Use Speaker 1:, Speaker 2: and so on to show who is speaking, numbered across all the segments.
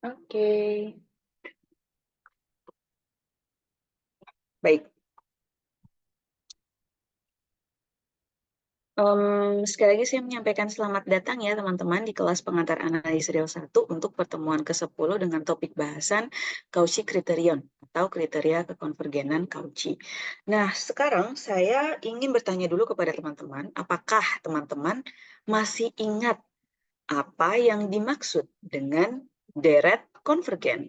Speaker 1: Oke. Baik. Sekali lagi saya menyampaikan selamat datang ya teman-teman di kelas pengantar analis real 1 untuk pertemuan ke-10 dengan topik bahasan Cauchy Criterion atau kriteria kekonvergenan Cauchy. Nah, sekarang saya ingin bertanya dulu kepada teman-teman, apakah teman-teman masih ingat apa yang dimaksud dengan deret konvergen?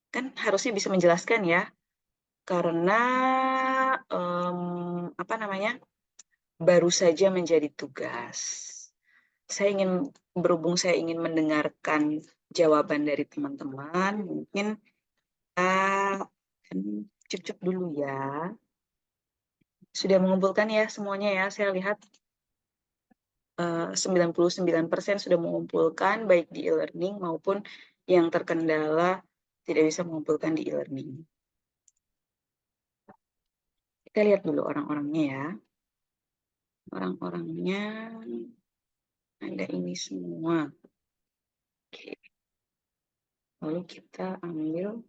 Speaker 1: Kan harusnya bisa menjelaskan ya, karena apa namanya? Baru saja menjadi tugas. Saya ingin berhubung saya ingin mendengarkan jawaban dari teman-teman, mungkin kita akan cek dulu ya. Sudah mengumpulkan ya semuanya ya, saya lihat 99% sudah mengumpulkan baik di e-learning maupun yang terkendala tidak bisa mengumpulkan di e-learning. Kita lihat dulu orang-orangnya ya. Orang-orangnya ada ini semua. Oke. Lalu kita ambil.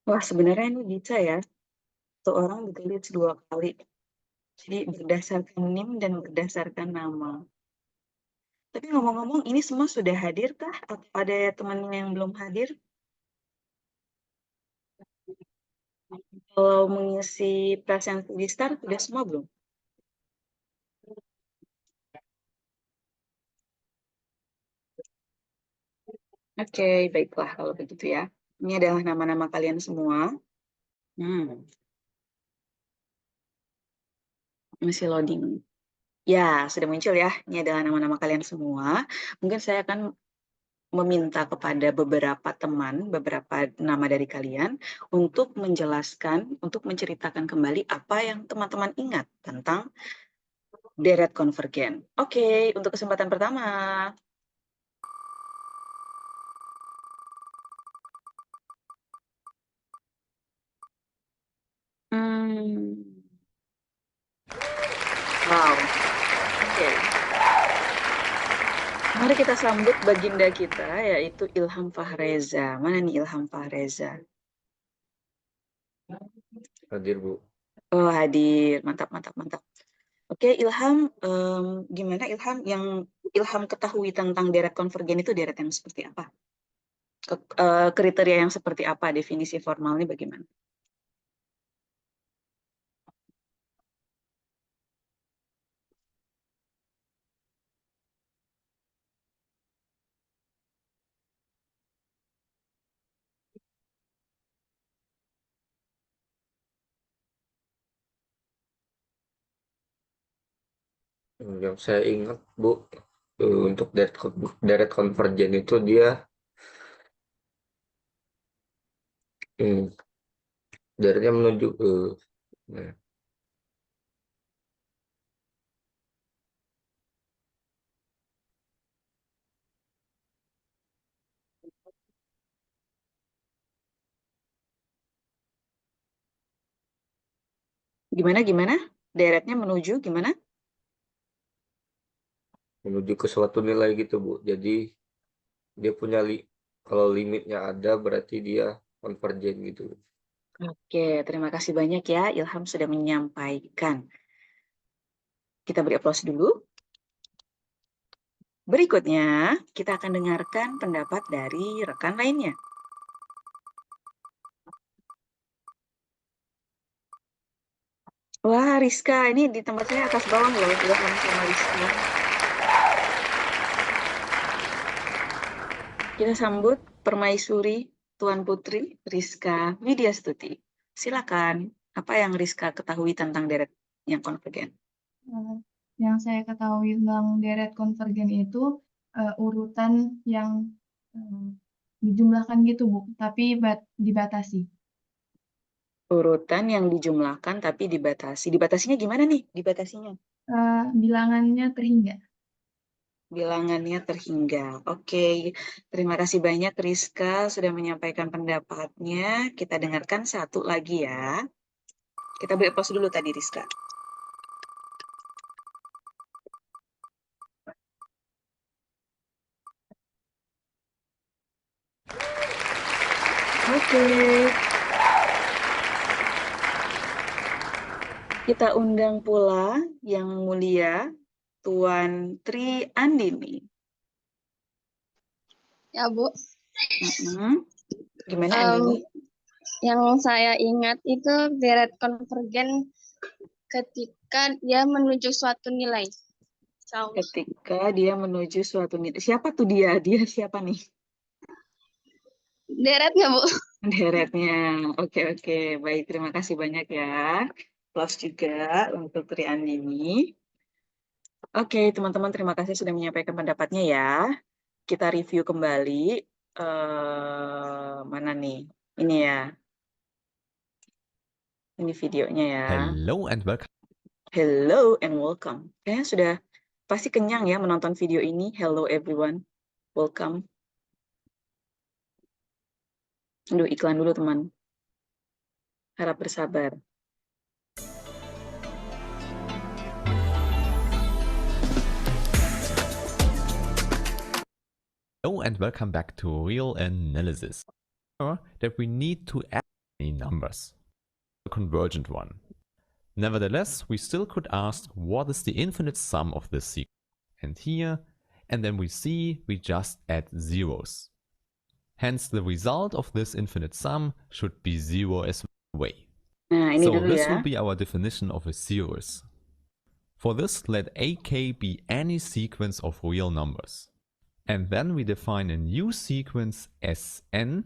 Speaker 1: Wah, sebenarnya ini bisa ya. Satu orang ditulis 2 kali. Jadi berdasarkan NIM dan berdasarkan nama. Tapi ngomong-ngomong, ini semua sudah hadir kah? Atau ada teman yang belum hadir? Kalau mengisi present di start, sudah semua belum? Oke, baiklah kalau begitu ya. Ini adalah nama-nama kalian semua. Masih loading. Ya, sudah muncul ya. Ini adalah nama-nama kalian semua. Mungkin saya akan meminta kepada beberapa teman, beberapa nama dari kalian untuk menjelaskan, untuk menceritakan kembali apa yang teman-teman ingat tentang deret konvergen. Oke, untuk kesempatan pertama. Hmm. Wow, oke. Mari kita sambut baginda kita, yaitu Ilham Fahreza. Mana nih Ilham Fahreza?
Speaker 2: Hadir, Bu.
Speaker 1: Oh, hadir. Mantap, mantap, mantap. Oke, Ilham, gimana Ilham yang Ilham ketahui tentang deret konvergen itu deret yang seperti apa? Kriteria yang seperti apa? Definisi formalnya bagaimana?
Speaker 2: Yang saya ingat, Bu, untuk deret konvergen itu dia deretnya menuju nah,
Speaker 1: Gimana? Deretnya menuju gimana?
Speaker 2: menuju ke suatu nilai gitu, Bu. Jadi dia punya kalau limitnya ada berarti dia konvergen gitu.
Speaker 1: Oke, terima kasih banyak ya Ilham sudah menyampaikan. Kita beri aplaus dulu. Berikutnya, kita akan dengarkan pendapat dari rekan lainnya. Wah, Rizka, ini di tempat saya atas bawah loh, udah sama Rizka. Kita sambut Permaisuri Tuan Putri Rizka Widyastuti. Silakan, apa yang Rizka ketahui tentang deret yang konvergen?
Speaker 3: Yang saya ketahui tentang deret konvergen itu urutan yang dijumlahkan gitu, Bu, tapi dibatasi.
Speaker 1: Urutan yang dijumlahkan tapi dibatasi. Dibatasinya gimana nih? Dibatasinya?
Speaker 3: Bilangannya terhingga.
Speaker 1: Bilangannya terhingga. Oke, terima kasih banyak Rizka sudah menyampaikan pendapatnya. Kita dengarkan satu lagi ya. Kita break pause dulu tadi Rizka. Oke. Kita undang pula yang mulia Tuan Tri Andini.
Speaker 4: Ya, Bu.
Speaker 1: Gimana Andini?
Speaker 4: Yang saya ingat itu deret konvergen ketika dia menuju suatu nilai.
Speaker 1: Ketika dia menuju suatu nilai. Siapa tuh dia? Dia siapa nih?
Speaker 4: Deretnya, Bu.
Speaker 1: Deretnya. Oke. Baik, terima kasih banyak ya. Plus juga untuk Tri Andini. Oke, teman-teman, terima kasih sudah menyampaikan pendapatnya ya. Kita review kembali. Mana nih? Ini ya. Ini videonya ya.
Speaker 5: Hello and welcome.
Speaker 1: Hello and welcome. Kayaknya sudah pasti kenyang ya menonton video ini. Hello everyone. Welcome. Aduh, iklan dulu teman. Harap bersabar.
Speaker 5: Hello and welcome back to Real Analysis. That we need to add any numbers, a convergent one. Nevertheless, we still could ask what is the infinite sum of this sequence. And here, and then we see we just add zeros. Hence the result of this infinite sum should be zero as well.
Speaker 1: Nah, ini
Speaker 5: So
Speaker 1: dulu
Speaker 5: this
Speaker 1: ya.
Speaker 5: will be our definition of a series. For this, let AK be any sequence of real numbers. And then we define a new sequence Sn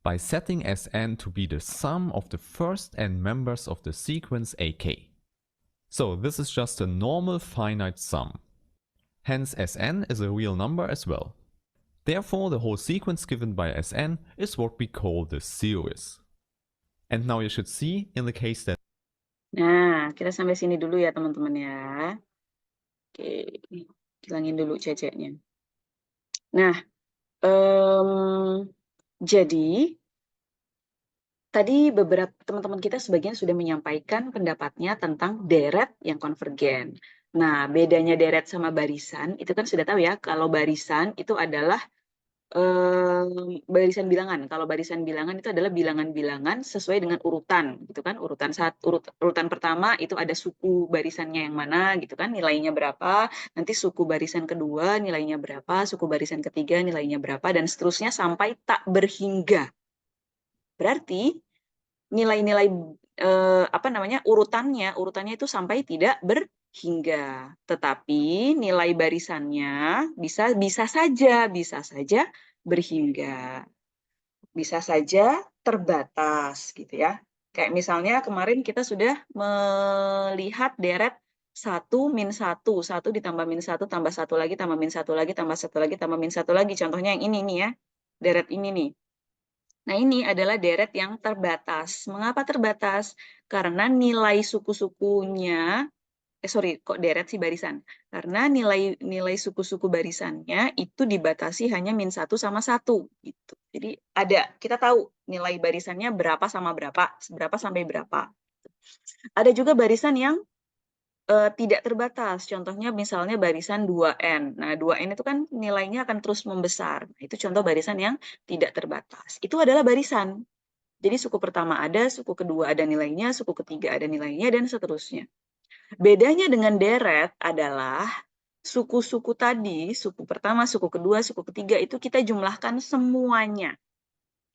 Speaker 5: by setting Sn to be the sum of the first n members of the sequence AK. So this is just a normal finite sum. Hence Sn is a real number as well. Therefore the whole sequence given by Sn is what we call the series. And now you should see in the case that...
Speaker 1: Nah, kita sampai sini dulu ya teman-teman ya. Oke, hilangin dulu ceceknya. Nah, jadi tadi beberapa teman-teman kita sebagian sudah menyampaikan pendapatnya tentang deret yang konvergen. Nah, bedanya deret sama barisan, itu kan sudah tahu ya, kalau barisan itu adalah barisan bilangan. Kalau barisan bilangan itu adalah bilangan-bilangan sesuai dengan urutan, gitu kan? Urutan pertama itu ada suku barisannya yang mana, gitu kan? Nilainya berapa? Nanti suku barisan kedua nilainya berapa? Suku barisan ketiga nilainya berapa? Dan seterusnya sampai tak berhingga. Berarti nilai-nilai urutannya itu sampai tidak berhingga. Tetapi nilai barisannya bisa saja berhingga. Bisa saja terbatas gitu ya. Kayak misalnya kemarin kita sudah melihat deret 1 min 1, 1 ditambah min 1 tambah 1 lagi tambah min 1 lagi tambah 1 lagi tambah min 1 lagi. Contohnya yang ini nih ya. Deret ini nih. Nah, ini adalah deret yang terbatas. Mengapa terbatas? Karena nilai suku-sukunya, kok deret sih barisan? Karena nilai suku-suku barisannya itu dibatasi hanya min 1 sama 1. Gitu. Jadi kita tahu nilai barisannya berapa sama berapa, berapa sampai berapa. Ada juga barisan yang tidak terbatas. Contohnya misalnya barisan 2n. Nah, 2n itu kan nilainya akan terus membesar. Itu contoh barisan yang tidak terbatas. Itu adalah barisan. Jadi suku pertama ada, suku kedua ada nilainya, suku ketiga ada nilainya, dan seterusnya. Bedanya dengan deret adalah suku-suku tadi, suku pertama, suku kedua, suku ketiga itu kita jumlahkan semuanya.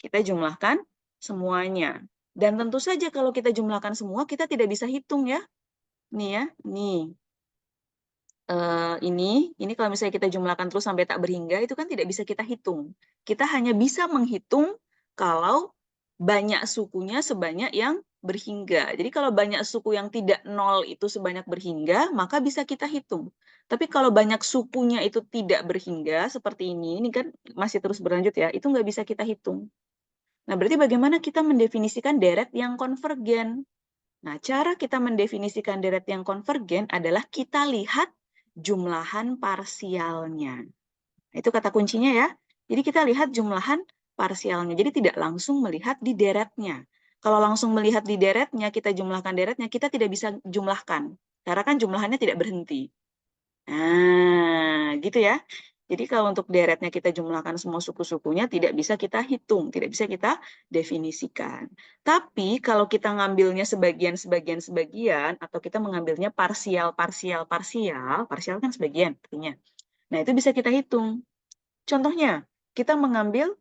Speaker 1: Kita jumlahkan semuanya. Dan tentu saja kalau kita jumlahkan semua, kita tidak bisa hitung ya. Nih ya, nih. Ini kalau misalnya kita jumlahkan terus sampai tak berhingga, itu kan tidak bisa kita hitung. Kita hanya bisa menghitung kalau banyak sukunya sebanyak yang berhingga. Jadi kalau banyak suku yang tidak nol itu sebanyak berhingga, maka bisa kita hitung. Tapi kalau banyak sukunya itu tidak berhingga, seperti ini kan masih terus berlanjut ya, itu nggak bisa kita hitung. Nah, berarti bagaimana kita mendefinisikan deret yang konvergen? Nah, cara kita mendefinisikan deret yang konvergen adalah kita lihat jumlahan parsialnya. Itu kata kuncinya ya. Jadi kita lihat jumlahan parsialnya. Jadi tidak langsung melihat di deretnya. Kalau langsung melihat di deretnya, kita jumlahkan deretnya, kita tidak bisa jumlahkan. Karena kan jumlahannya tidak berhenti. Nah, gitu ya. Jadi kalau untuk deretnya kita jumlahkan semua suku-sukunya, tidak bisa kita hitung, tidak bisa kita definisikan. Tapi kalau kita ngambilnya sebagian, atau kita mengambilnya parsial kan sebagian artinya. Nah, itu bisa kita hitung. Contohnya, kita mengambil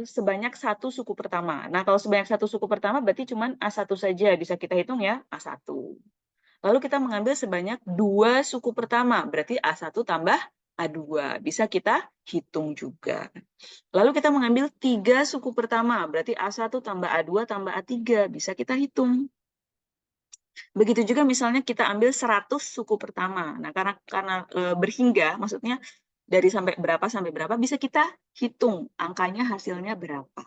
Speaker 1: sebanyak satu suku pertama. Nah, kalau sebanyak satu suku pertama berarti cuma A1 saja, bisa kita hitung ya, A1. Lalu kita mengambil sebanyak 2 suku pertama, berarti A1 tambah A2, bisa kita hitung juga. Lalu kita mengambil 3 suku pertama, berarti A1 tambah A2 tambah A3, bisa kita hitung. Begitu juga misalnya kita ambil 100 suku pertama. Nah, karena berhingga, maksudnya dari sampai berapa, bisa kita hitung angkanya hasilnya berapa.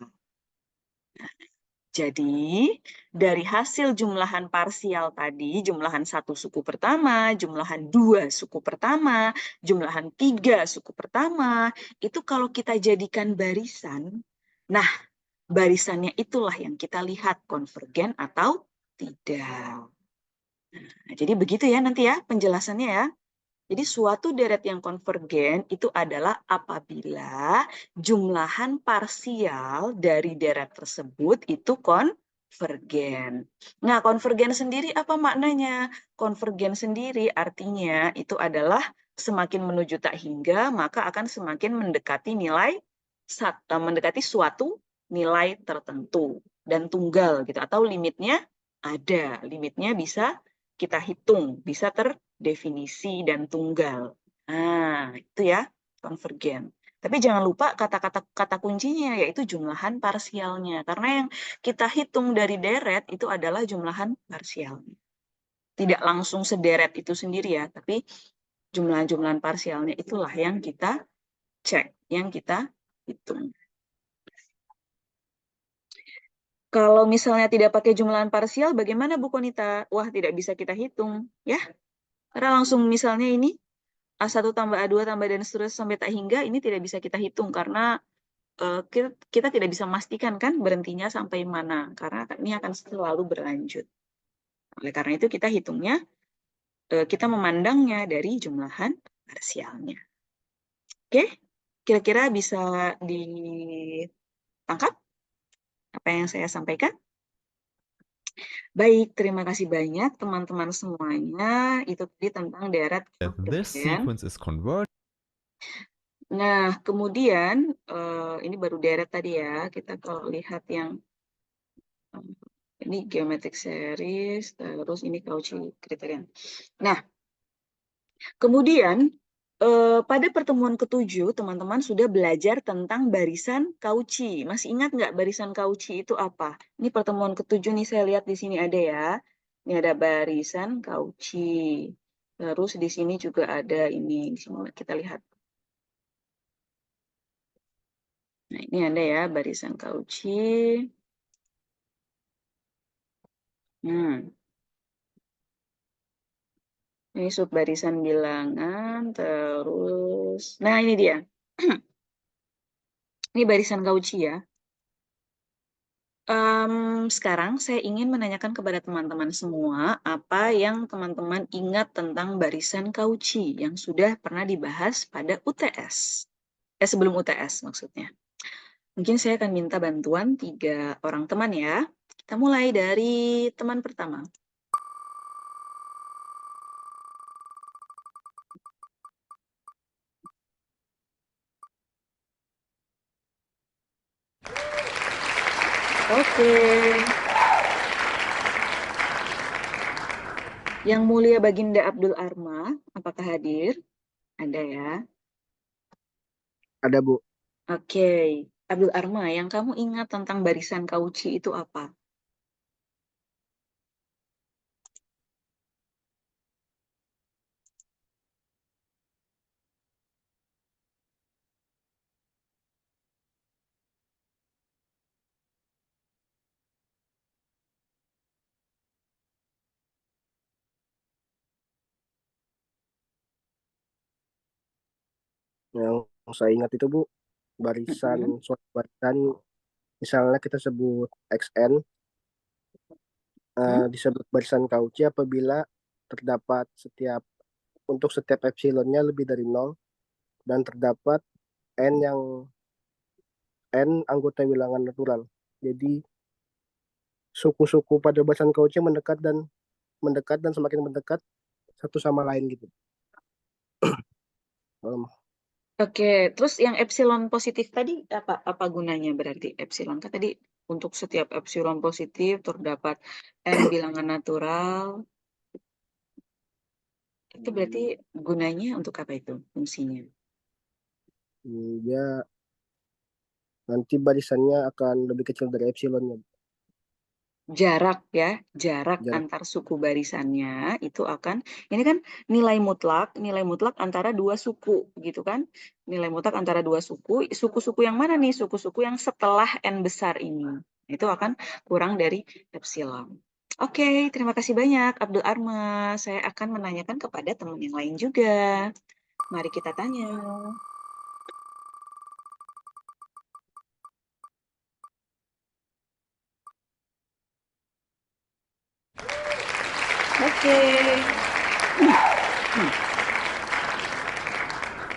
Speaker 1: Jadi, dari hasil jumlahan parsial tadi, jumlahan 1 suku pertama, jumlahan 2 suku pertama, jumlahan 3 suku pertama, itu kalau kita jadikan barisan, nah, barisannya itulah yang kita lihat konvergen atau tidak. Nah, jadi begitu ya nanti ya penjelasannya ya. Jadi suatu deret yang konvergen itu adalah apabila jumlahan parsial dari deret tersebut itu konvergen. Nah, konvergen sendiri apa maknanya? Konvergen sendiri artinya itu adalah semakin menuju tak hingga, maka akan semakin mendekati mendekati suatu nilai tertentu dan tunggal gitu, atau limitnya ada. Limitnya bisa kita hitung, bisa terdefinisi dan tunggal. Nah, itu ya, konvergen. Tapi jangan lupa kata kuncinya, yaitu jumlahan parsialnya. Karena yang kita hitung dari deret itu adalah jumlahan parsialnya. Tidak langsung sederet itu sendiri ya, tapi jumlahan-jumlahan parsialnya itulah yang kita cek, yang kita hitung. Kalau misalnya tidak pakai jumlahan parsial, bagaimana Bu Konita? Wah, tidak bisa kita hitung, ya. Karena langsung misalnya ini A1 tambah A2 tambah dan seterusnya sampai tak hingga, ini tidak bisa kita hitung karena kita tidak bisa memastikan kan berhentinya sampai mana, karena ini akan selalu berlanjut. Oleh karena itu kita hitungnya, kita memandangnya dari jumlahan parsialnya. Oke, kira-kira bisa ditangkap apa yang saya sampaikan? Baik, terima kasih banyak teman-teman semuanya. Itu tadi tentang deret
Speaker 5: That this
Speaker 1: konvergen.
Speaker 5: sequence is converged.
Speaker 1: Nah, kemudian ini baru deret tadi ya. Kita kalau lihat yang ini geometric series, terus ini Cauchy criterion. Nah, kemudian pada pertemuan ke-7, teman-teman sudah belajar tentang barisan Cauchy. Masih ingat nggak barisan Cauchy itu apa? Ini pertemuan ke-7 nih, saya lihat di sini ada ya. Ini ada barisan Cauchy. Terus di sini juga ada ini. Di sini kita lihat. Nah, ini ada ya barisan Cauchy. Ini subbarisan bilangan, terus... Nah, ini dia. Ini barisan Cauchy ya. Sekarang saya ingin menanyakan kepada teman-teman semua, apa yang teman-teman ingat tentang barisan Cauchy yang sudah pernah dibahas pada UTS. Sebelum UTS maksudnya. Mungkin saya akan minta bantuan 3 orang teman ya. Kita mulai dari teman pertama. Oke. Yang mulia Baginda Abdul Arma, apakah hadir? Ada ya.
Speaker 6: Ada, Bu.
Speaker 1: Oke. Abdul Arma, yang kamu ingat tentang barisan Cauchy itu apa?
Speaker 6: Yang saya ingat itu, Bu, barisan suatu barisan, misalnya kita sebut XN, disebut barisan Cauchy apabila terdapat untuk setiap epsilonnya lebih dari 0 dan terdapat N anggota bilangan natural. Jadi suku-suku pada barisan Cauchy mendekat dan semakin mendekat satu sama lain gitu.
Speaker 1: Oke, terus yang epsilon positif tadi apa gunanya berarti epsilon? Kan tadi untuk setiap epsilon positif terdapat n bilangan natural. Itu berarti gunanya untuk apa itu fungsinya?
Speaker 6: Ya, nanti barisannya akan lebih kecil dari epsilonnya.
Speaker 1: Jarak ya, jarak
Speaker 6: Jarak.
Speaker 1: antar suku barisannya itu akan, ini kan nilai mutlak antara dua suku gitu kan. Nilai mutlak antara dua suku, suku-suku yang mana nih? Suku-suku yang setelah n besar ini. Itu akan kurang dari epsilon. Oke, terima kasih banyak Abdul Arma. Saya akan menanyakan kepada teman yang lain juga. Mari kita tanya. Oke.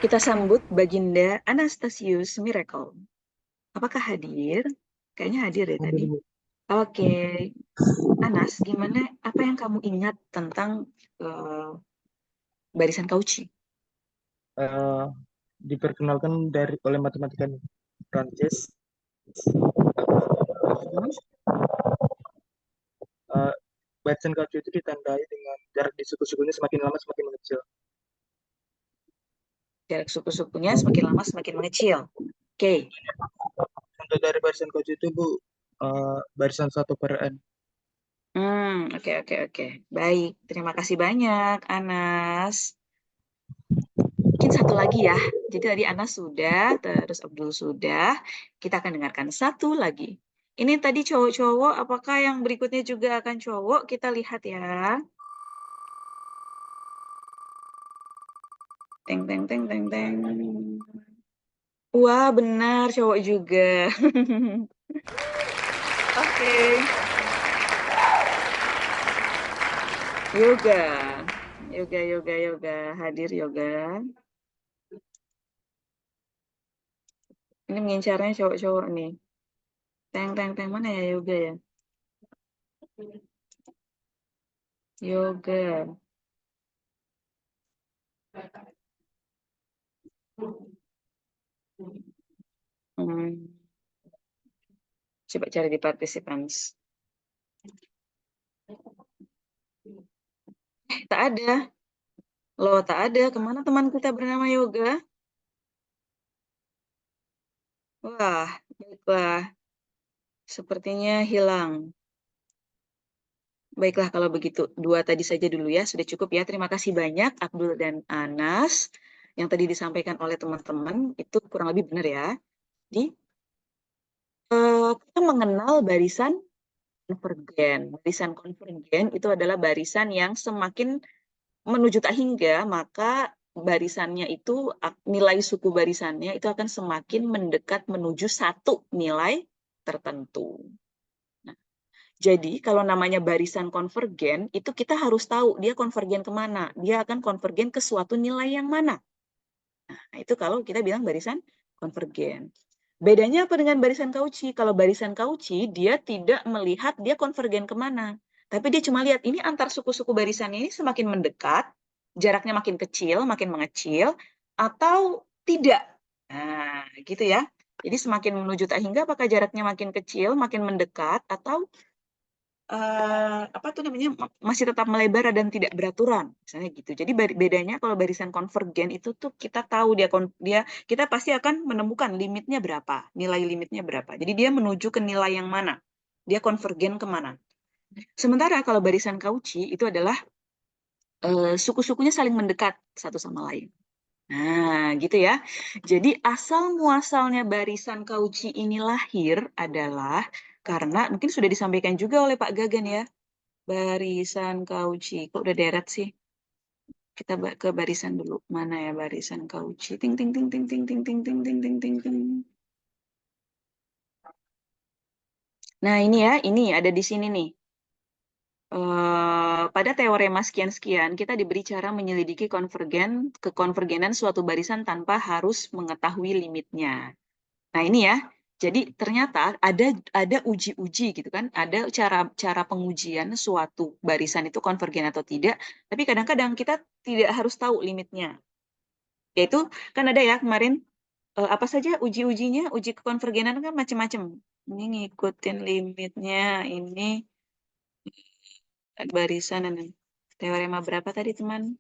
Speaker 1: Kita sambut Baginda Anastasius Miracle. Apakah hadir? Kayaknya hadir ya tadi. Oke. Anas, gimana? Apa yang kamu ingat tentang barisan Cauchy?
Speaker 7: Diperkenalkan oleh matematikawan Prancis. Barisan Cauchy itu ditandai dengan jarak di suku-sukunya semakin lama semakin mengecil.
Speaker 1: Jarak suku-sukunya semakin lama semakin mengecil. Oke.
Speaker 7: Contoh dari barisan Cauchy itu, Bu, barisan 1 per n.
Speaker 1: Oke. Baik, terima kasih banyak, Anas. Mungkin satu lagi ya. Jadi tadi Anas sudah, terus Abdul sudah. Kita akan dengarkan satu lagi. Ini tadi cowok-cowok, apakah yang berikutnya juga akan cowok? Kita lihat ya. Teng. Wah, benar, cowok juga. Oke. Yoga. Hadir Yoga. Ini mengincarnya cowok-cowok nih. Teng, mana ya Yoga ya? Yoga. Coba cari di participants. Tak ada. Loh, tak ada. Kemana teman kita bernama Yoga? Wah, baiklah. Sepertinya hilang. Baiklah kalau begitu. 2 tadi saja dulu ya. Sudah cukup ya. Terima kasih banyak Abdul dan Anas. Yang tadi disampaikan oleh teman-teman itu kurang lebih benar ya. Jadi kita mengenal barisan konvergen. Barisan konvergen itu adalah barisan yang semakin menuju tak hingga, maka barisannya itu, nilai suku barisannya itu akan semakin mendekat menuju satu nilai tertentu. Nah, jadi kalau namanya barisan konvergen, itu kita harus tahu dia konvergen kemana. Dia akan konvergen ke suatu nilai yang mana. Nah, itu kalau kita bilang barisan konvergen. Bedanya apa dengan barisan Cauchy? Kalau barisan Cauchy, dia tidak melihat dia konvergen kemana. Tapi dia cuma lihat ini antar suku-suku barisannya ini semakin mendekat, jaraknya makin kecil, makin mengecil, atau tidak. Nah, gitu ya. Jadi semakin menuju tak hingga, apakah jaraknya makin kecil, makin mendekat, atau apa tuh namanya masih tetap melebar dan tidak beraturan, misalnya gitu. Jadi bedanya kalau barisan konvergen itu tuh kita tahu kita pasti akan menemukan limitnya berapa, nilai limitnya berapa. Jadi dia menuju ke nilai yang mana, dia konvergen kemana. Sementara kalau barisan Cauchy itu adalah suku-sukunya saling mendekat satu sama lain. Nah, gitu ya. Jadi asal muasalnya barisan Cauchy ini lahir adalah karena mungkin sudah disampaikan juga oleh Pak Gagan ya. Barisan Cauchy, kok udah deret sih? Kita ke barisan dulu. Mana ya barisan Cauchy? Ting ting ting ting ting ting ting ting ting ting ting ting. Nah, ini ya, ini ada di sini nih. Pada teorema sekian-sekian, kita diberi cara menyelidiki kekonvergenan suatu barisan tanpa harus mengetahui limitnya. Nah, ini ya. Jadi ternyata ada uji-uji gitu kan, ada cara pengujian suatu barisan itu konvergen atau tidak, tapi kadang-kadang kita tidak harus tahu limitnya. Yaitu kan ada ya kemarin apa saja uji-ujinya, uji kekonvergenan kan macam-macam. Ini ngikutin limitnya, ini barisan teorema berapa tadi teman?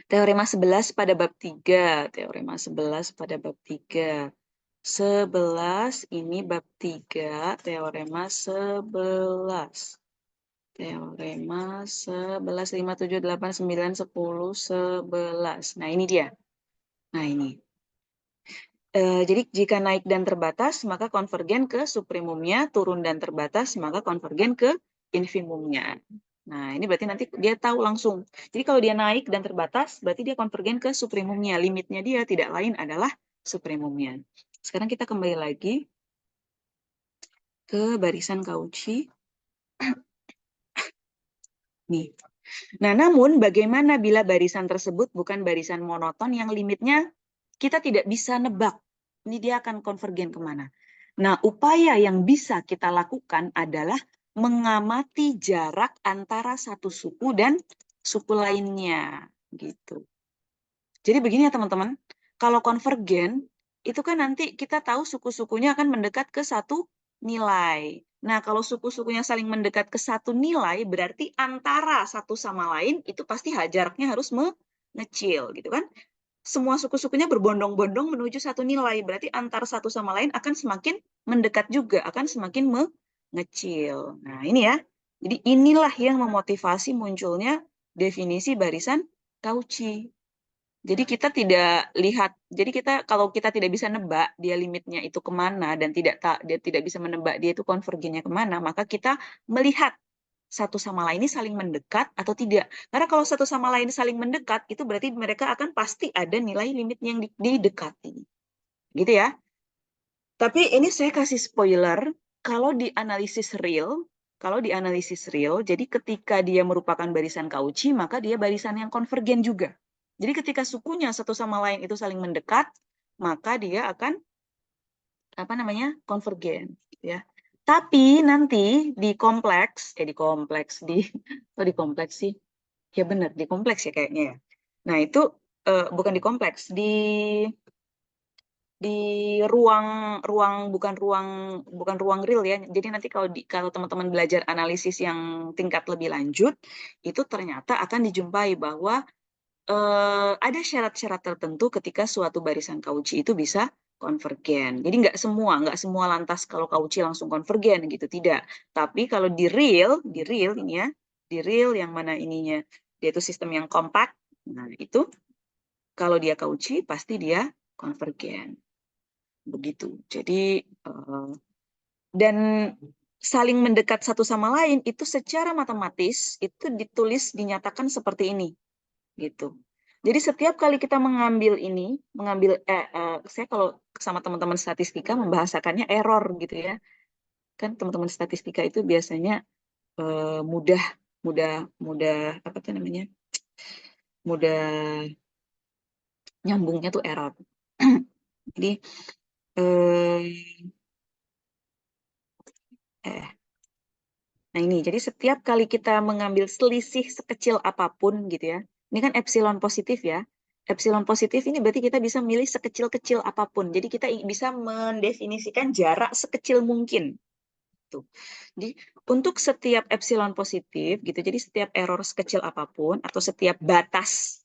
Speaker 1: Teorema 11 pada bab 3, teorema 11 pada bab 3. 11 ini bab 3, teorema 11. Teorema 11, 5, 7, 8, 9, 10, 11. Nah, ini dia. Nah, ini. Jadi, jika naik dan terbatas, maka konvergen ke suprimumnya, turun dan terbatas, maka konvergen ke infimumnya. Nah, ini berarti nanti dia tahu langsung. Jadi, kalau dia naik dan terbatas, berarti dia konvergen ke suprimumnya. Limitnya dia tidak lain adalah suprimumnya. Sekarang kita kembali lagi ke barisan Cauchy. Nih. Nah, namun bagaimana bila barisan tersebut bukan barisan monoton yang limitnya kita tidak bisa nebak. Ini dia akan konvergen kemana. Nah, upaya yang bisa kita lakukan adalah mengamati jarak antara satu suku dan suku lainnya. Gitu. Jadi begini ya teman-teman, kalau konvergen, itu kan nanti kita tahu suku-sukunya akan mendekat ke satu nilai. Nah, kalau suku-sukunya saling mendekat ke satu nilai, berarti antara satu sama lain itu pasti jaraknya harus mengecil, gitu kan? Semua suku-sukunya berbondong-bondong menuju satu nilai, berarti antara satu sama lain akan semakin mendekat juga, akan semakin mengecil. Nah, ini ya. Jadi inilah yang memotivasi munculnya definisi barisan Cauchy. Jadi kita tidak lihat, jadi kalau kita tidak bisa nebak dia limitnya itu kemana dan dia tidak bisa menebak dia itu konvergennya kemana, maka kita melihat satu sama lain ini saling mendekat atau tidak. Karena kalau satu sama lain saling mendekat, itu berarti mereka akan pasti ada nilai limitnya yang didekati. Gitu ya. Tapi ini saya kasih spoiler, kalau di analisis real, jadi ketika dia merupakan barisan Cauchy, maka dia barisan yang konvergen juga. Jadi ketika sukunya satu sama lain itu saling mendekat, maka dia akan konvergen, ya. Tapi nanti di kompleks sih, ya benar di kompleks ya kayaknya ya. Nah itu bukan di kompleks, di bukan ruang real ya. Jadi nanti kalau teman-teman belajar analisis yang tingkat lebih lanjut, itu ternyata akan dijumpai bahwa ada syarat-syarat tertentu ketika suatu barisan Cauchy itu bisa konvergen. Jadi nggak semua lantas kalau Cauchy langsung konvergen gitu, tidak. Tapi kalau di real ini ya, di real yang mana ininya dia itu sistem yang kompak, nah itu kalau dia Cauchy pasti dia konvergen. Begitu. Jadi dan saling mendekat satu sama lain itu secara matematis itu dinyatakan seperti ini gitu. Jadi setiap kali kita mengambil saya kalau sama teman-teman statistika membahasakannya error gitu ya. Kan teman-teman statistika itu biasanya mudah apa tuh namanya? Mudah nyambungnya tuh error. Jadi nah ini, jadi setiap kali kita mengambil selisih sekecil apapun gitu ya, ini kan epsilon positif ya, Epsilon positif ini berarti kita bisa milih sekecil-kecil apapun. Jadi kita bisa mendefinisikan jarak sekecil mungkin. Tuh. Jadi untuk setiap epsilon positif gitu, jadi setiap error sekecil apapun atau setiap batas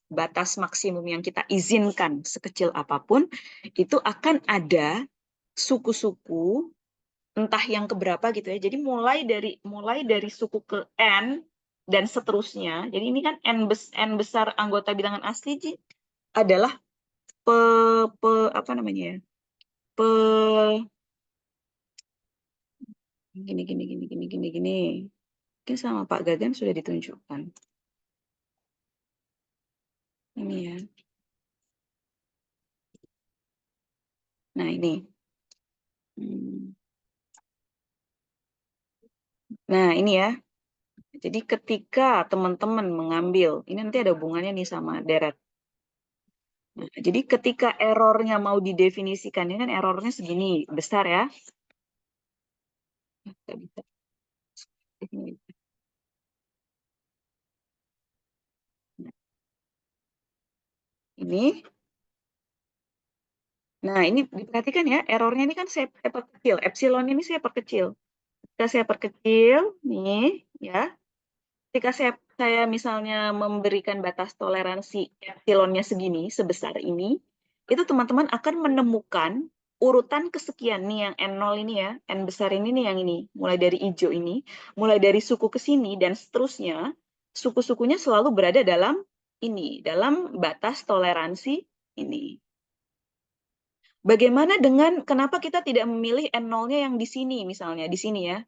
Speaker 1: maksimum yang kita izinkan sekecil apapun, itu akan ada suku-suku entah yang keberapa gitu ya. Jadi mulai dari suku ke n dan seterusnya. Jadi ini kan n besar anggota bilangan asli adalah apa namanya ya? Gini. Mungkin sama Pak Gagan sudah ditunjukkan. Ini ya. Nah, ini. Nah, ini ya. Jadi ketika teman-teman mengambil, ini nanti ada hubungannya nih sama deret. Nah, jadi ketika errornya mau didefinisikan, ini kan errornya segini, besar ya. Nggak bisa. Ini. Nah, ini diperhatikan ya, errornya ini kan saya perkecil. Epsilon ini saya perkecil. Ketika saya perkecil, nih, ya. Ketika saya misalnya memberikan batas toleransi epsilonnya segini, sebesar ini, itu teman-teman akan menemukan urutan kesekian nih yang N0 ini ya, N besar ini nih yang ini, mulai dari hijau ini, mulai dari suku ke sini dan seterusnya, suku-sukunya selalu berada dalam ini, dalam batas toleransi ini. Bagaimana dengan kenapa kita tidak memilih N0-nya yang di sini misalnya, di sini ya.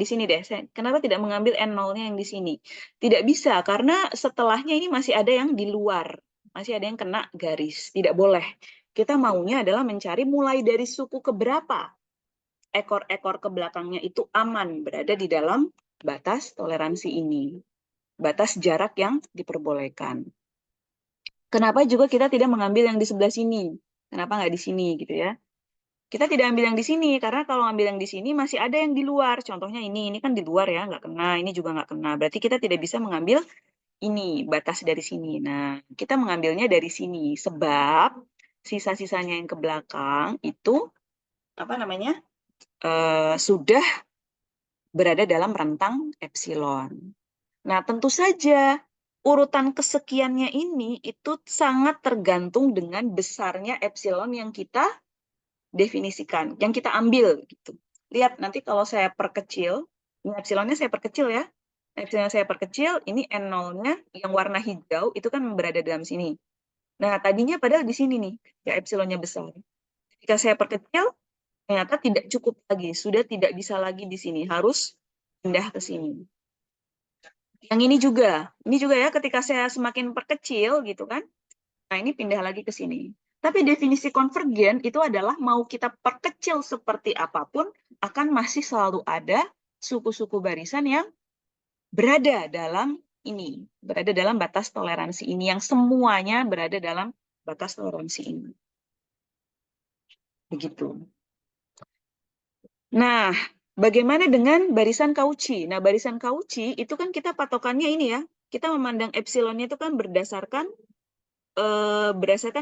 Speaker 1: Di sini deh. Kenapa tidak mengambil N0-nya yang di sini? Tidak bisa karena setelahnya ini masih ada yang di luar. Masih ada yang kena garis. Tidak boleh. Kita maunya adalah mencari mulai dari suku keberapa ekor-ekor ke belakangnya itu aman berada di dalam batas toleransi ini. Batas jarak yang diperbolehkan. Kenapa juga kita tidak mengambil yang di sebelah sini? Kenapa nggak di sini gitu ya? Kita tidak ambil yang di sini, karena kalau ambil yang di sini masih ada yang di luar. Contohnya ini kan di luar ya, nggak kena, ini juga nggak kena. Berarti kita tidak bisa mengambil ini, batas dari sini. Nah, kita mengambilnya dari sini, sebab sisa-sisanya yang ke belakang itu, apa namanya, sudah berada dalam rentang epsilon. Nah, tentu saja urutan kesekiannya ini itu sangat tergantung dengan besarnya epsilon yang kita definisikan, yang kita ambil gitu. Lihat nanti kalau saya perkecil, ini epsilonnya saya perkecil ya. Epsilon saya perkecil, ini N0-nya yang warna hijau itu kan berada dalam sini. Nah, tadinya padahal di sini nih, ya epsilonnya besar. Ketika saya perkecil, ternyata tidak cukup lagi, sudah tidak bisa lagi di sini, harus pindah ke sini. Yang ini juga ya, ketika saya semakin perkecil gitu kan, nah ini pindah lagi ke sini. Tapi definisi konvergen itu adalah mau kita perkecil seperti apapun, akan masih selalu ada suku-suku barisan yang berada dalam ini, berada dalam batas toleransi ini, yang semuanya berada dalam batas toleransi ini. Begitu. Nah, bagaimana dengan barisan Cauchy? Nah, barisan Cauchy itu kan kita patokannya ini ya, kita memandang epsilonnya itu kan berdasarkan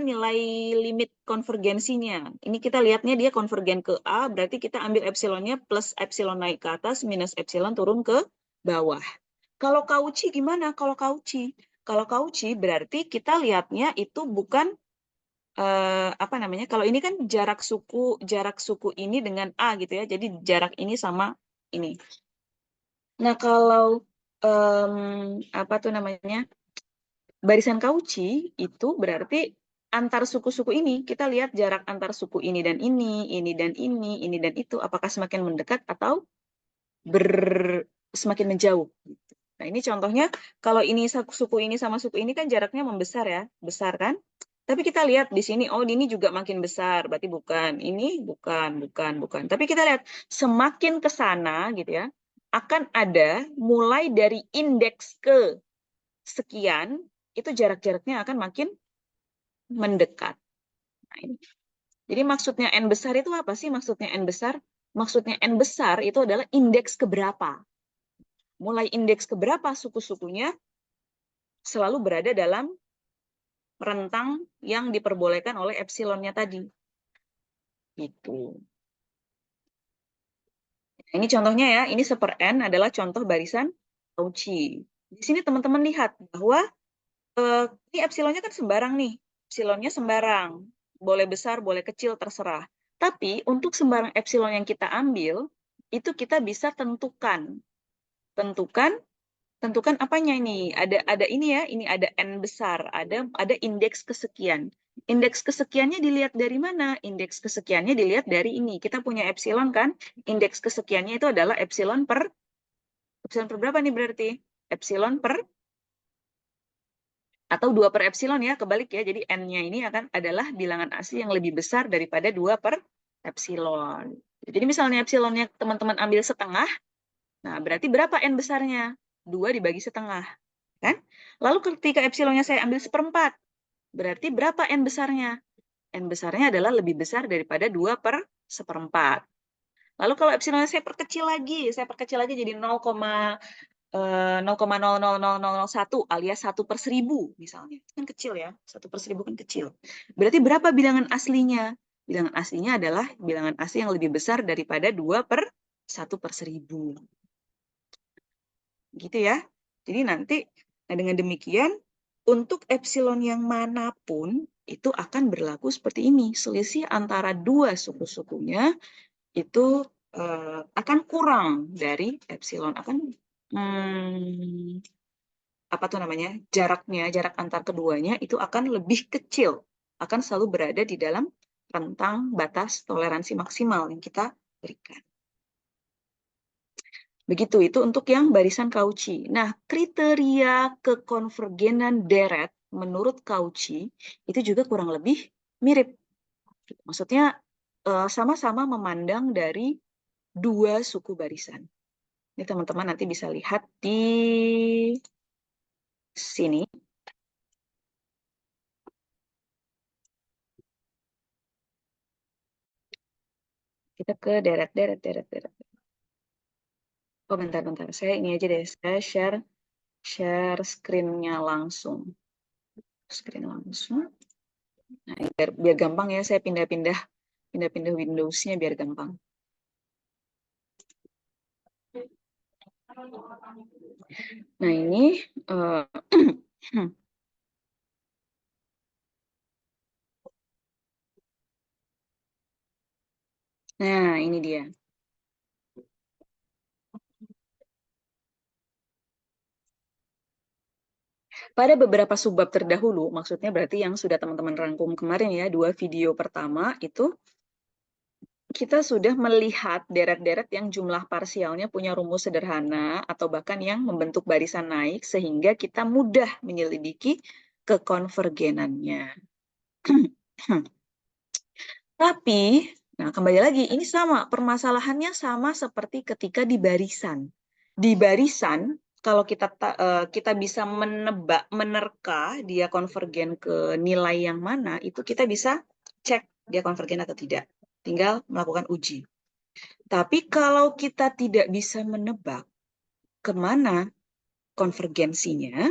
Speaker 1: nilai limit konvergensinya. Ini kita lihatnya dia konvergen ke A, berarti kita ambil epsilonnya plus epsilon naik ke atas, minus epsilon turun ke bawah. Kalau Cauchy gimana? Kalau Cauchy berarti kita lihatnya itu bukan apa namanya? Kalau ini kan jarak suku ini dengan A gitu ya. Jadi jarak ini sama ini. Nah, kalau apa tuh namanya? Barisan Cauchy itu berarti antar suku-suku ini, kita lihat jarak antar suku ini dan ini dan ini dan itu, apakah semakin mendekat atau semakin menjauh. Nah, ini contohnya, kalau ini suku ini sama suku ini kan jaraknya membesar ya, besar kan? Tapi kita lihat di sini, oh ini juga makin besar, berarti bukan. Ini bukan. Tapi kita lihat, semakin ke sana gitu ya, akan ada mulai dari indeks ke sekian, itu jarak-jaraknya akan makin mendekat. Nah, ini. Jadi maksudnya N besar itu apa sih? Maksudnya N besar? Maksudnya N besar itu adalah indeks keberapa. Mulai indeks keberapa suku-sukunya selalu berada dalam rentang yang diperbolehkan oleh epsilonnya tadi. Gitu. Ini contohnya ya, ini 1/n adalah contoh barisan Cauchy. Di sini teman-teman lihat bahwa ini epsilonnya kan sembarang nih. Epsilonnya sembarang. Boleh besar, boleh kecil, terserah. Tapi untuk sembarang epsilon yang kita ambil, itu kita bisa tentukan. Tentukan apanya ini? Ada ini ya, ini ada n besar, ada indeks kesekian. Indeks kesekiannya dilihat dari mana? Indeks kesekiannya dilihat dari ini. Kita punya epsilon kan? Indeks kesekiannya itu adalah epsilon per berapa nih berarti? Epsilon per atau 2 per epsilon ya, kebalik ya. Jadi n-nya ini adalah bilangan asli yang lebih besar daripada 2 per epsilon. Jadi misalnya epsilonnya teman-teman ambil setengah, nah berarti berapa n besarnya? 2 dibagi setengah. Kan? Lalu ketika epsilonnya saya ambil 1/4, berarti berapa n besarnya? N besarnya adalah lebih besar daripada 2 per 1/4. Lalu kalau epsilonnya saya perkecil lagi jadi 0,0000001 alias 1/1000 misalnya. Itu kan kecil ya, 1/1000 kan kecil. Berarti berapa bilangan aslinya? Bilangan aslinya adalah bilangan asli yang lebih besar daripada 2 per 1/1000. Gitu ya. Jadi nanti dengan demikian, untuk epsilon yang manapun, itu akan berlaku seperti ini. Selisih antara dua suku-sukunya itu akan kurang dari epsilon. Apa tuh namanya? Jarak antar keduanya itu akan lebih kecil. Akan selalu berada di dalam rentang batas toleransi maksimal yang kita berikan. Begitu, itu untuk yang barisan Cauchy. Nah, kriteria kekonvergenan deret menurut Cauchy itu juga kurang lebih mirip. Maksudnya sama-sama memandang dari dua suku barisan. Ini teman-teman nanti bisa lihat di sini. Kita ke deret. Oh, bentar. Saya ini aja deh. Saya share screen-nya langsung. Screen langsung. Nah, biar gampang ya, saya pindah-pindah Windows-nya biar gampang. Nah, ini nah, ini dia. Pada beberapa subbab terdahulu, maksudnya berarti yang sudah teman-teman rangkum kemarin ya, 2 video pertama itu kita sudah melihat deret-deret yang jumlah parsialnya punya rumus sederhana atau bahkan yang membentuk barisan naik sehingga kita mudah menyelidiki kekonvergenannya. Tapi, nah kembali lagi, ini sama, permasalahannya sama seperti ketika di barisan. Di barisan, kalau kita bisa menerka dia konvergen ke nilai yang mana, itu kita bisa cek dia konvergen atau tidak. Tinggal melakukan uji. Tapi kalau kita tidak bisa menebak kemana konvergensinya,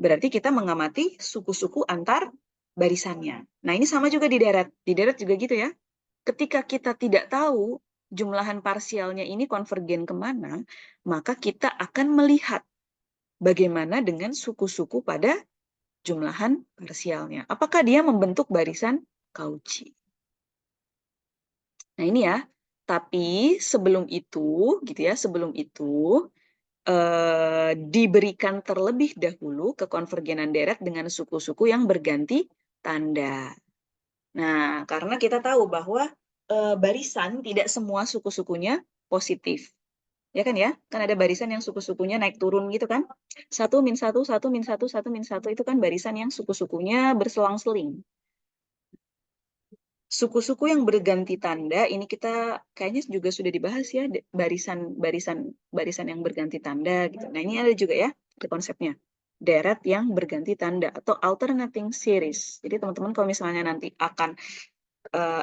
Speaker 1: berarti kita mengamati suku-suku antar barisannya. Nah, ini sama juga di deret. Di deret juga gitu ya. Ketika kita tidak tahu jumlahan parsialnya ini konvergen kemana, maka kita akan melihat bagaimana dengan suku-suku pada jumlahan parsialnya. Apakah dia membentuk barisan Cauchy? Nah, ini ya. Tapi sebelum itu, diberikan terlebih dahulu kekonvergenan deret dengan suku-suku yang berganti tanda. Nah, karena kita tahu bahwa barisan tidak semua suku-sukunya positif. Ya kan ya? Kan ada barisan yang suku-sukunya naik turun gitu kan? 1 - 1, 1 - 1, 1 - 1 itu kan barisan yang suku-sukunya berselang-seling. Suku-suku yang berganti tanda ini kita kayaknya juga sudah dibahas ya, barisan yang berganti tanda gitu. Nah, ini ada juga ya konsepnya. Deret yang berganti tanda atau alternating series. Jadi teman-teman kalau misalnya nanti akan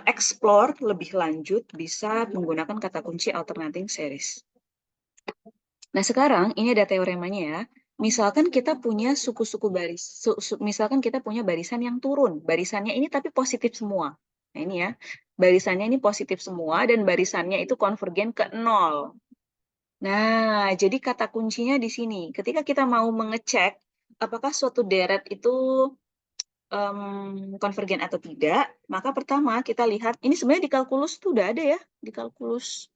Speaker 1: explore lebih lanjut bisa menggunakan kata kunci alternating series. Nah, sekarang ini ada teoremanya ya. misalkan kita punya suku-suku misalkan kita punya barisan yang turun. Barisannya ini tapi positif semua. Nah ini ya, barisannya ini positif semua dan barisannya itu konvergen ke 0. Nah, jadi kata kuncinya di sini. Ketika kita mau mengecek apakah suatu deret itu konvergen atau tidak, maka pertama kita lihat, ini sebenarnya di kalkulus tuh udah ada ya, di kalkulus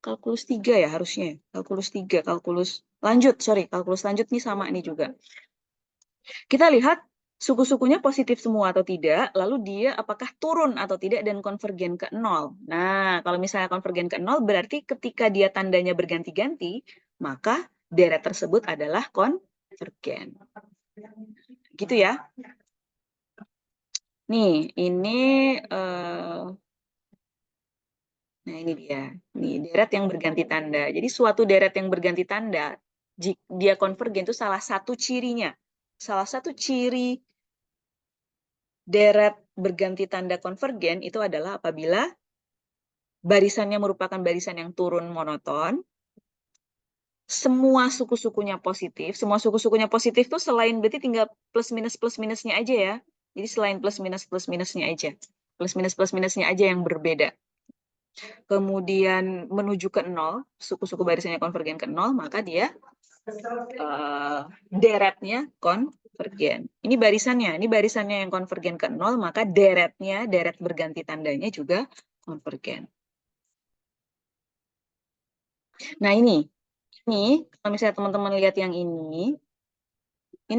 Speaker 1: 3 ya harusnya. Kalkulus 3, kalkulus lanjut nih sama ini juga. Kita lihat suku-sukunya positif semua atau tidak, lalu dia apakah turun atau tidak dan konvergen ke 0. Nah, kalau misalnya konvergen ke 0, berarti ketika dia tandanya berganti-ganti, maka deret tersebut adalah konvergen. Gitu ya. Nih, ini nah ini dia. Nih, deret yang berganti tanda. Jadi suatu deret yang berganti tanda, jika dia konvergen itu salah satu cirinya. Salah satu ciri deret berganti tanda konvergen itu adalah apabila barisannya merupakan barisan yang turun monoton, semua suku-sukunya positif. Semua suku-sukunya positif tuh selain berarti tinggal plus minusnya aja ya. Jadi selain plus minusnya aja. Plus minusnya aja yang berbeda. Kemudian menuju ke 0, suku-suku barisannya konvergen ke 0, maka dia deretnya konvergen. Ini barisannya yang konvergen ke 0, maka deret berganti tandanya juga konvergen. Nah ini kalau misalnya teman-teman lihat yang ini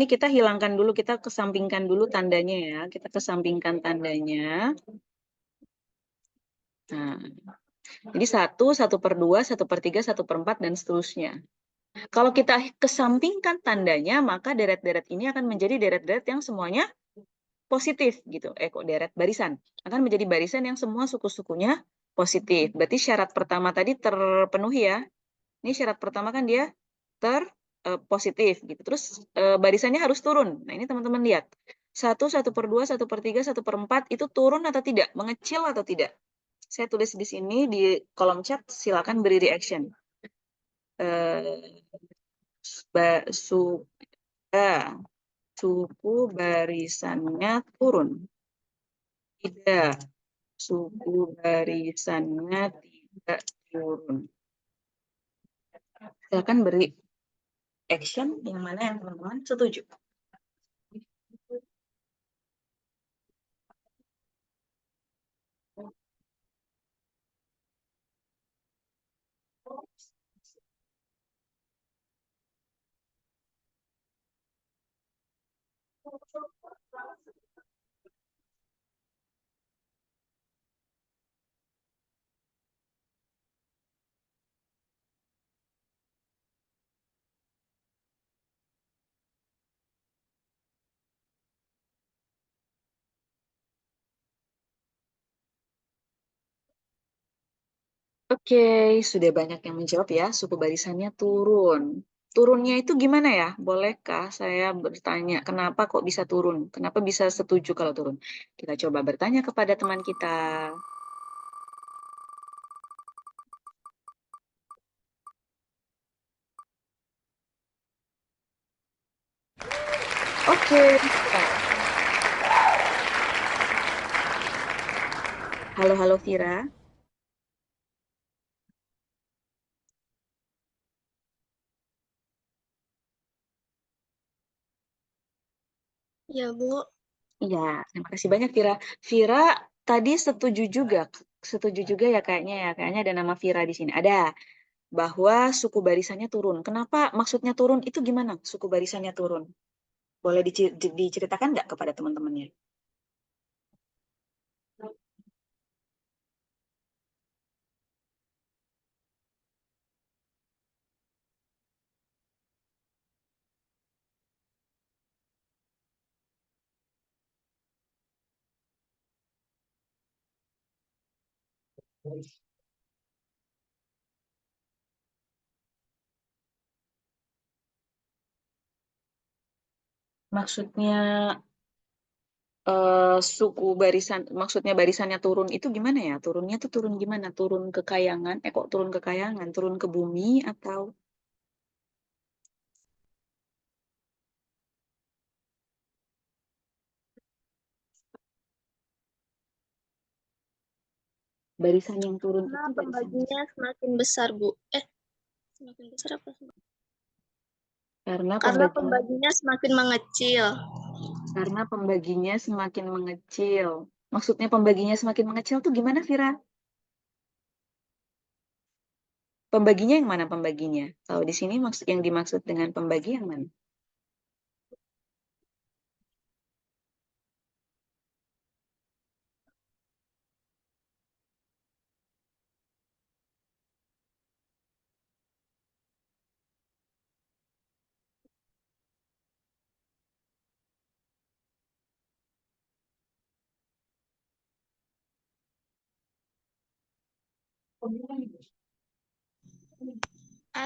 Speaker 1: kita hilangkan dulu, kita kesampingkan dulu tandanya ya, kita kesampingkan tandanya. Nah, jadi 1, 1/2, 1/3, 1/4, dan seterusnya. Kalau kita kesampingkan tandanya, maka deret-deret ini akan menjadi deret-deret yang semuanya positif gitu. Kok deret barisan akan menjadi barisan yang semua suku-sukunya positif. Berarti syarat pertama tadi terpenuhi ya. Ini syarat pertama kan dia positif gitu. Terus barisannya harus turun. Nah ini teman-teman lihat. 1, 1/2, 1/3, 1/4 itu turun atau tidak? Mengecil atau tidak? Saya tulis di sini di kolom chat, silakan beri reaction. Suku barisannya turun. Tidak. Suku barisannya tidak turun. Silakan beri action yang mana yang teman-teman setuju. Oke, sudah banyak yang menjawab ya, suku barisannya turun. Turunnya itu gimana ya? Bolehkah saya bertanya, kenapa kok bisa turun? Kenapa bisa setuju kalau turun? Kita coba bertanya kepada teman kita. Oke. Halo Vira.
Speaker 4: Ya, Bu.
Speaker 1: Iya, terima kasih banyak Vira. Vira tadi setuju juga ya kayaknya ya. Kayaknya ada nama Vira di sini. Ada bahwa suku barisannya turun. Kenapa maksudnya turun itu gimana? Suku barisannya turun. Boleh diceritakan nggak kepada teman-temannya? Maksudnya maksudnya barisannya turun itu gimana ya? Turunnya tuh turun gimana? Turun ke kayangan? Kok turun ke kayangan? Turun ke bumi atau Barisan yang turun
Speaker 4: Karena
Speaker 1: itu barisan
Speaker 4: pembaginya semakin besar, Bu. Semakin besar apa?
Speaker 1: karena
Speaker 4: Karena
Speaker 1: pembagian
Speaker 4: pembaginya semakin mengecil.
Speaker 1: karena pembaginya semakin mengecil. Maksudnya pembaginya semakin mengecil tuh gimana, Vira? Pembaginya yang mana pembaginya? Kalau di sini maksud yang dimaksud dengan pembagi yang mana?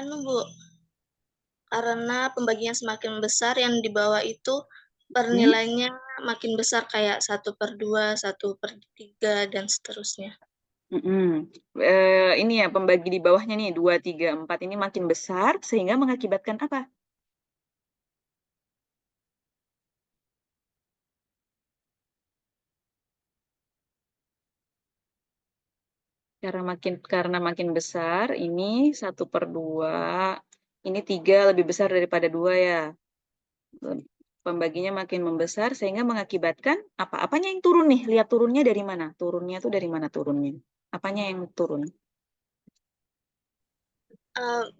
Speaker 4: Bu, karena pembagian semakin besar, yang di bawah itu bernilainya makin besar, kayak 1/2, 1/3, dan seterusnya.
Speaker 1: Ini ya pembagi di bawahnya nih 2, 3, 4 ini makin besar sehingga mengakibatkan apa? Karena makin besar ini 1/2, ini 3 lebih besar daripada 2 ya. Pembaginya makin membesar sehingga mengakibatkan apa? Apanya yang turun nih? Lihat turunnya dari mana? Turunnya tuh dari mana turunnya? Apanya yang turun?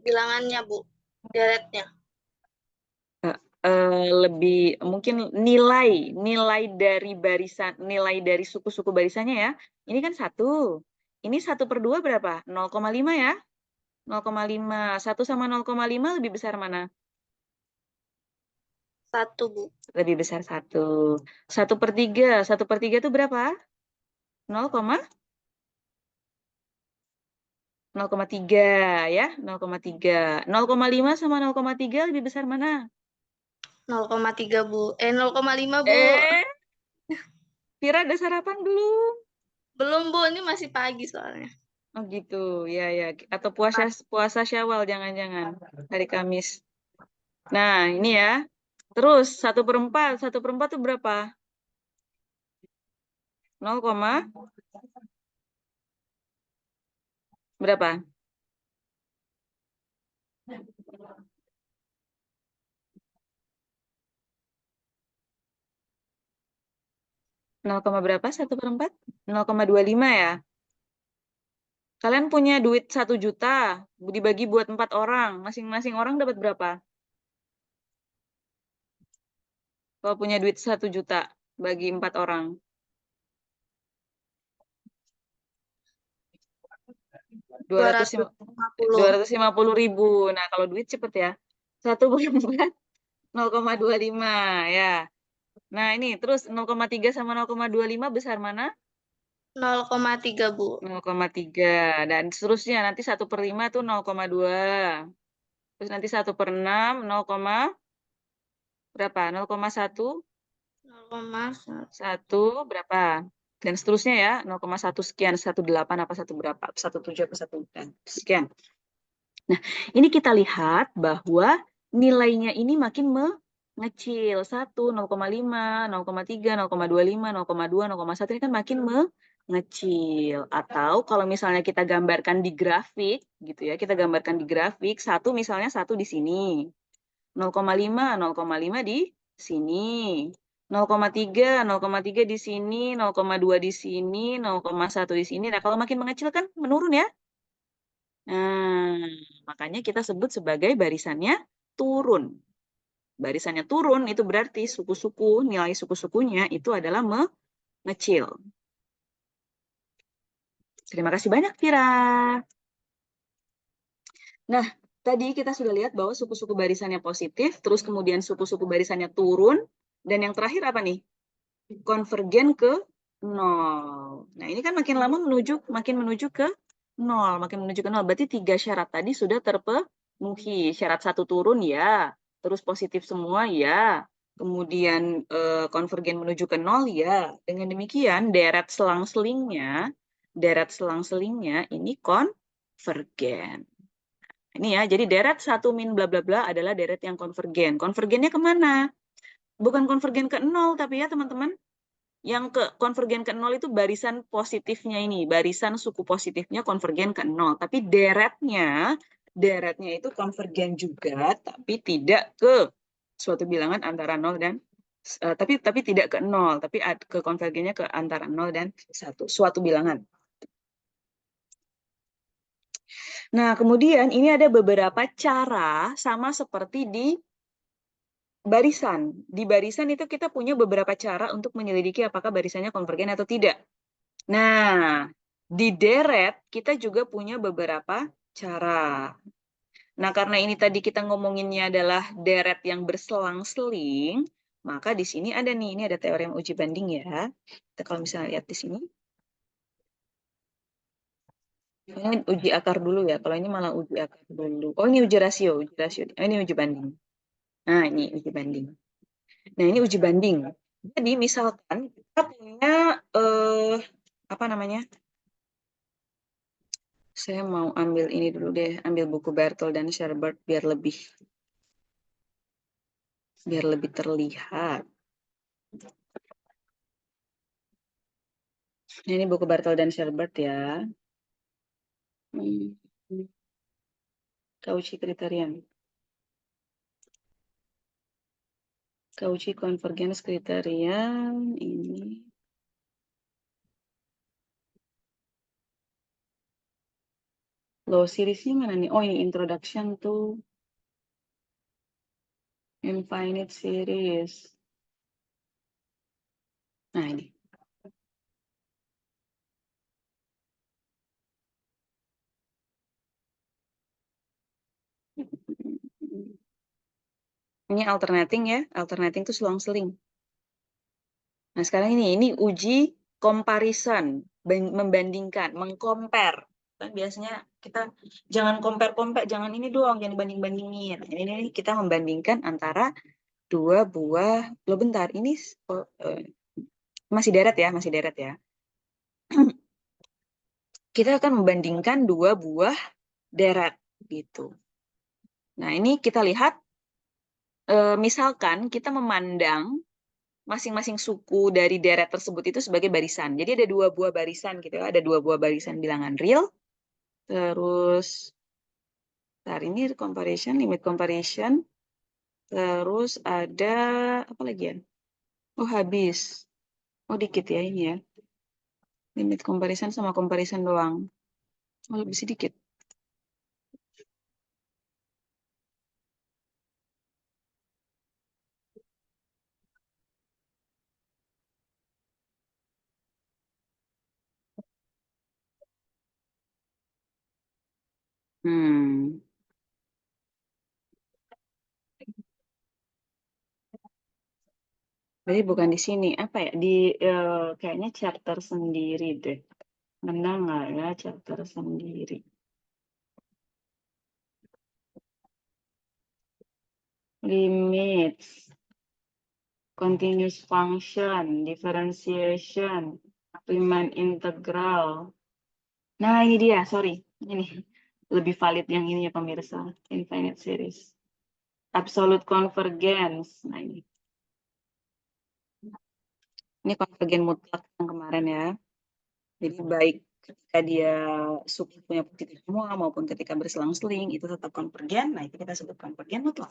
Speaker 4: Bilangannya, Bu, deretnya.
Speaker 1: Lebih mungkin nilai dari suku-suku barisannya ya. Ini kan 1. Ini 1/2 berapa? 0,5 ya. 0,5. 1 sama 0,5 lebih besar mana?
Speaker 4: 1, Bu.
Speaker 1: Lebih besar 1. 1/3. 1/3 itu berapa? 0,3 ya. 0,3. 0,5 sama 0,3 lebih besar mana?
Speaker 4: 0,3, Bu. 0,5, Bu.
Speaker 1: Vira ada sarapan belum?
Speaker 4: Belum, Bu. Ini masih pagi soalnya.
Speaker 1: Oh gitu, ya ya. Atau puasa Syawal jangan-jangan hari Kamis. Nah ini ya. Terus 1/4, 1/4 itu berapa? 0, berapa? 0, berapa? 1/4? 0,25 ya. Kalian punya duit 1 juta, dibagi buat 4 orang, masing-masing orang dapat berapa? Kalau punya duit 1 juta, bagi 4 orang. 250.000. Nah, kalau duit cepet ya. 1/4 0,25 ya. Nah, ini terus 0,3 sama 0,25 besar mana?
Speaker 4: 0,3, Bu.
Speaker 1: 0,3 dan seterusnya nanti 1/5 tuh 0,2. Terus nanti 1/6 berapa? 0,1 1 berapa? Dan seterusnya ya, 0,1 sekian, 1,8 apa 1 berapa? 1,7 apa 1 sekian. Nah, ini kita lihat bahwa nilainya ini makin mengecil. 1, 0,5, 0,3, 0,25, 0,2, 0,1 ini kan makin mengecil. Atau kalau misalnya kita gambarkan di grafik, gitu ya, kita gambarkan di grafik, 1 misalnya 1 di sini. 0,5, 0,5 di sini. 0,3, 0,3 di sini, 0,2 di sini, 0,1 di sini. Nah, kalau makin mengecil kan menurun ya. Nah, makanya kita sebut sebagai barisannya turun. Barisannya turun itu berarti suku-suku, nilai suku-sukunya itu adalah mengecil. Terima kasih banyak, Vira. Nah, tadi kita sudah lihat bahwa suku-suku barisannya positif, terus kemudian suku-suku barisannya turun, dan yang terakhir apa nih? Konvergen ke 0. Nah, ini kan makin lama makin menuju ke 0, makin menuju ke 0. Berarti 3 syarat tadi sudah terpenuhi. Syarat 1 turun ya, terus positif semua ya, kemudian konvergen menuju ke 0 ya. Dengan demikian deret selang-selingnya ini konvergen. Ini ya, jadi deret 1 min bla bla bla adalah deret yang konvergen. Konvergennya kemana? Bukan konvergen ke 0 tapi ya teman-teman. Yang ke konvergen ke 0 itu barisan positifnya ini, barisan suku positifnya konvergen ke 0. Tapi deretnya itu konvergen juga, tapi tidak ke suatu bilangan antara 0 dan tapi tidak ke 0, tapi ke konvergennya ke antara 0 dan 1, suatu bilangan. Nah, kemudian ini ada beberapa cara sama seperti di barisan. Di barisan itu kita punya beberapa cara untuk menyelidiki apakah barisannya konvergen atau tidak. Nah, di deret kita juga punya beberapa cara. Nah, karena ini tadi kita ngomonginnya adalah deret yang berselang-seling, maka di sini ada nih, ini ada teorem uji banding ya. Kita kalau misalnya lihat di sini. Ini uji akar dulu ya. Kalau ini malah uji akar dulu. Oh, ini uji rasio, uji rasio. Oh, ini uji banding. Nah, ini uji banding. Nah, ini uji banding. Jadi misalkan kita punya apa namanya? Saya mau ambil ini dulu deh, ambil buku Bertel dan Sherbert biar lebih terlihat. Ini buku Bertel dan Sherbert ya. Cauchy criterion. Cauchy convergence criterion ini. Loh, seriesnya mana nih? Oh, ini introduction to infinite series. Nah, ini. Ini alternating ya. Alternating itu selang-seling. Nah, sekarang ini uji comparison, membandingkan, mengcompare. Kan biasanya kita jangan compare-compare, jangan ini doang, jangan banding-bandingin. Ini kita membandingkan antara dua buah, loh bentar, ini masih deret ya. Kita akan membandingkan dua buah deret gitu. Nah, ini kita lihat, misalkan kita memandang masing-masing suku dari deret tersebut itu sebagai barisan. Jadi ada dua buah barisan gitu ya, ada dua buah barisan bilangan real. Terus ini comparison, limit comparison. Terus ada apa lagi ya? Oh, habis. Oh, dikit ya ini ya. Limit comparison sama comparison doang. Oh, lebih sedikit. Jadi bukan di sini. Apa ya? Di kayaknya chapter sendiri deh. Mana nggak ya chapter sendiri? Limits. Continuous function, differentiation, Riemann integral. Nah, ini dia, sorry. Ini lebih valid yang ini ya pemirsa. Infinite series. Absolute convergence. Nah, ini. Ini konvergen mutlak yang kemarin ya. Jadi baik ketika dia sukunya positif semua maupun ketika berselang-seling itu tetap konvergen. Nah, itu kita sebut konvergen mutlak.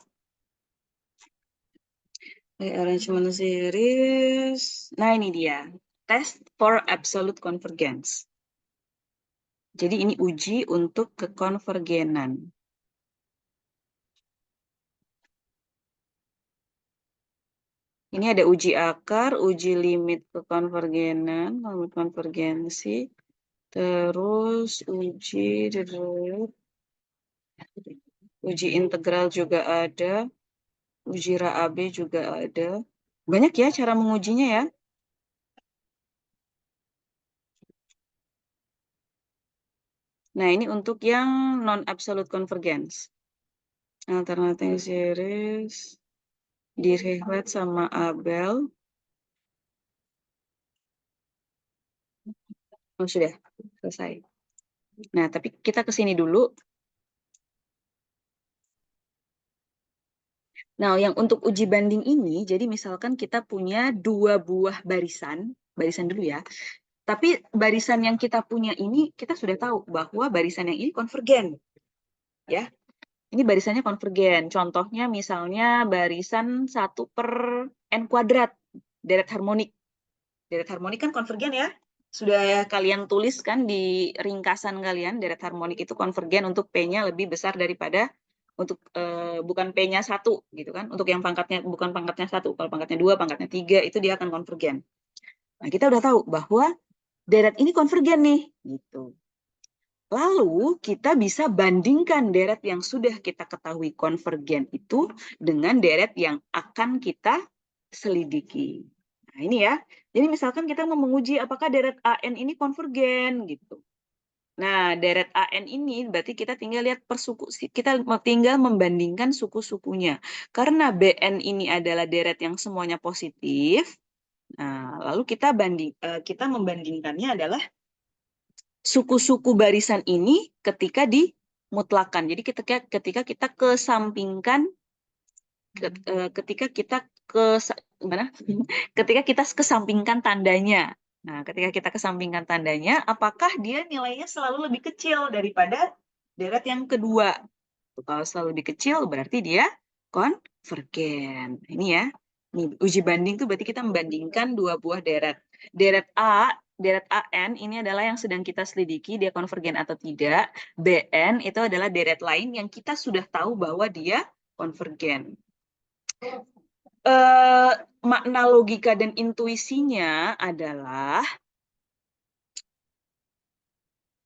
Speaker 1: Arrangement series. Nah, ini dia. Test for absolute convergence. Jadi ini uji untuk kekonvergenan. Ini ada uji akar, uji limit kekonvergenan, limit konvergensi, terus uji integral juga ada, uji Raab juga ada. Banyak ya cara mengujinya ya. Nah, ini untuk yang non-absolute convergence. Alternating series, Dirichlet sama Abel. Oh, sudah selesai. Nah, tapi kita ke sini dulu. Nah, yang untuk uji banding ini, jadi misalkan kita punya dua buah barisan, barisan dulu ya. Tapi barisan yang kita punya ini, kita sudah tahu bahwa barisan yang ini konvergen. Ya, ini barisannya konvergen. Contohnya misalnya barisan 1/n², deret harmonik. Deret harmonik kan konvergen ya. Sudah kalian tulis kan di ringkasan kalian, deret harmonik itu konvergen untuk P-nya lebih besar daripada untuk bukan P-nya 1 gitu kan. Untuk yang pangkatnya bukan pangkatnya 1, kalau pangkatnya 2, pangkatnya 3 itu dia akan konvergen. Nah, kita udah tahu bahwa deret ini konvergen nih, gitu. Lalu kita bisa bandingkan deret yang sudah kita ketahui konvergen itu dengan deret yang akan kita selidiki. Nah, ini ya. Jadi misalkan kita mau menguji apakah deret AN ini konvergen gitu. Nah, deret AN ini berarti kita tinggal lihat kita tinggal membandingkan suku-sukunya. Karena BN ini adalah deret yang semuanya positif. Nah, lalu kita membandingkannya adalah suku-suku barisan ini ketika dimutlakan. Jadi ketika kita kesampingkan ketika kita ketika kita kesampingkan tandanya. Nah, ketika kita kesampingkan tandanya, apakah dia nilainya selalu lebih kecil daripada deret yang kedua? Kalau selalu lebih kecil berarti dia konvergen. Ini ya. Nih, uji banding itu berarti kita membandingkan dua buah deret. Deret AN ini adalah yang sedang kita selidiki, dia konvergen atau tidak. BN itu adalah deret lain yang kita sudah tahu bahwa dia konvergen. Makna logika dan intuisinya adalah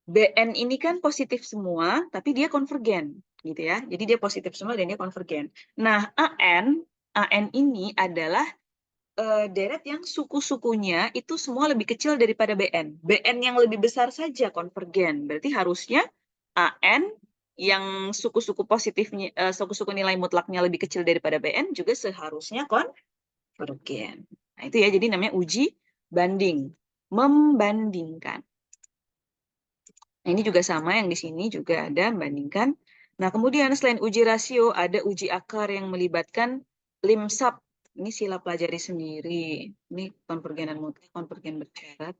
Speaker 1: BN ini kan positif semua, tapi dia konvergen, gitu ya. Jadi dia positif semua dan dia konvergen. Nah, AN ini adalah deret yang suku-sukunya itu semua lebih kecil daripada BN. BN yang lebih besar saja konvergen. Berarti harusnya AN yang suku-suku positifnya, suku-suku nilai mutlaknya lebih kecil daripada BN juga seharusnya konvergen. Nah, itu ya, jadi namanya uji banding, membandingkan. Nah, ini juga sama, yang di sini juga ada membandingkan. Nah, kemudian selain uji rasio, ada uji akar yang melibatkan limsap. Ini sila pelajari sendiri. Ini konvergenan mutlak, konvergen bersyarat.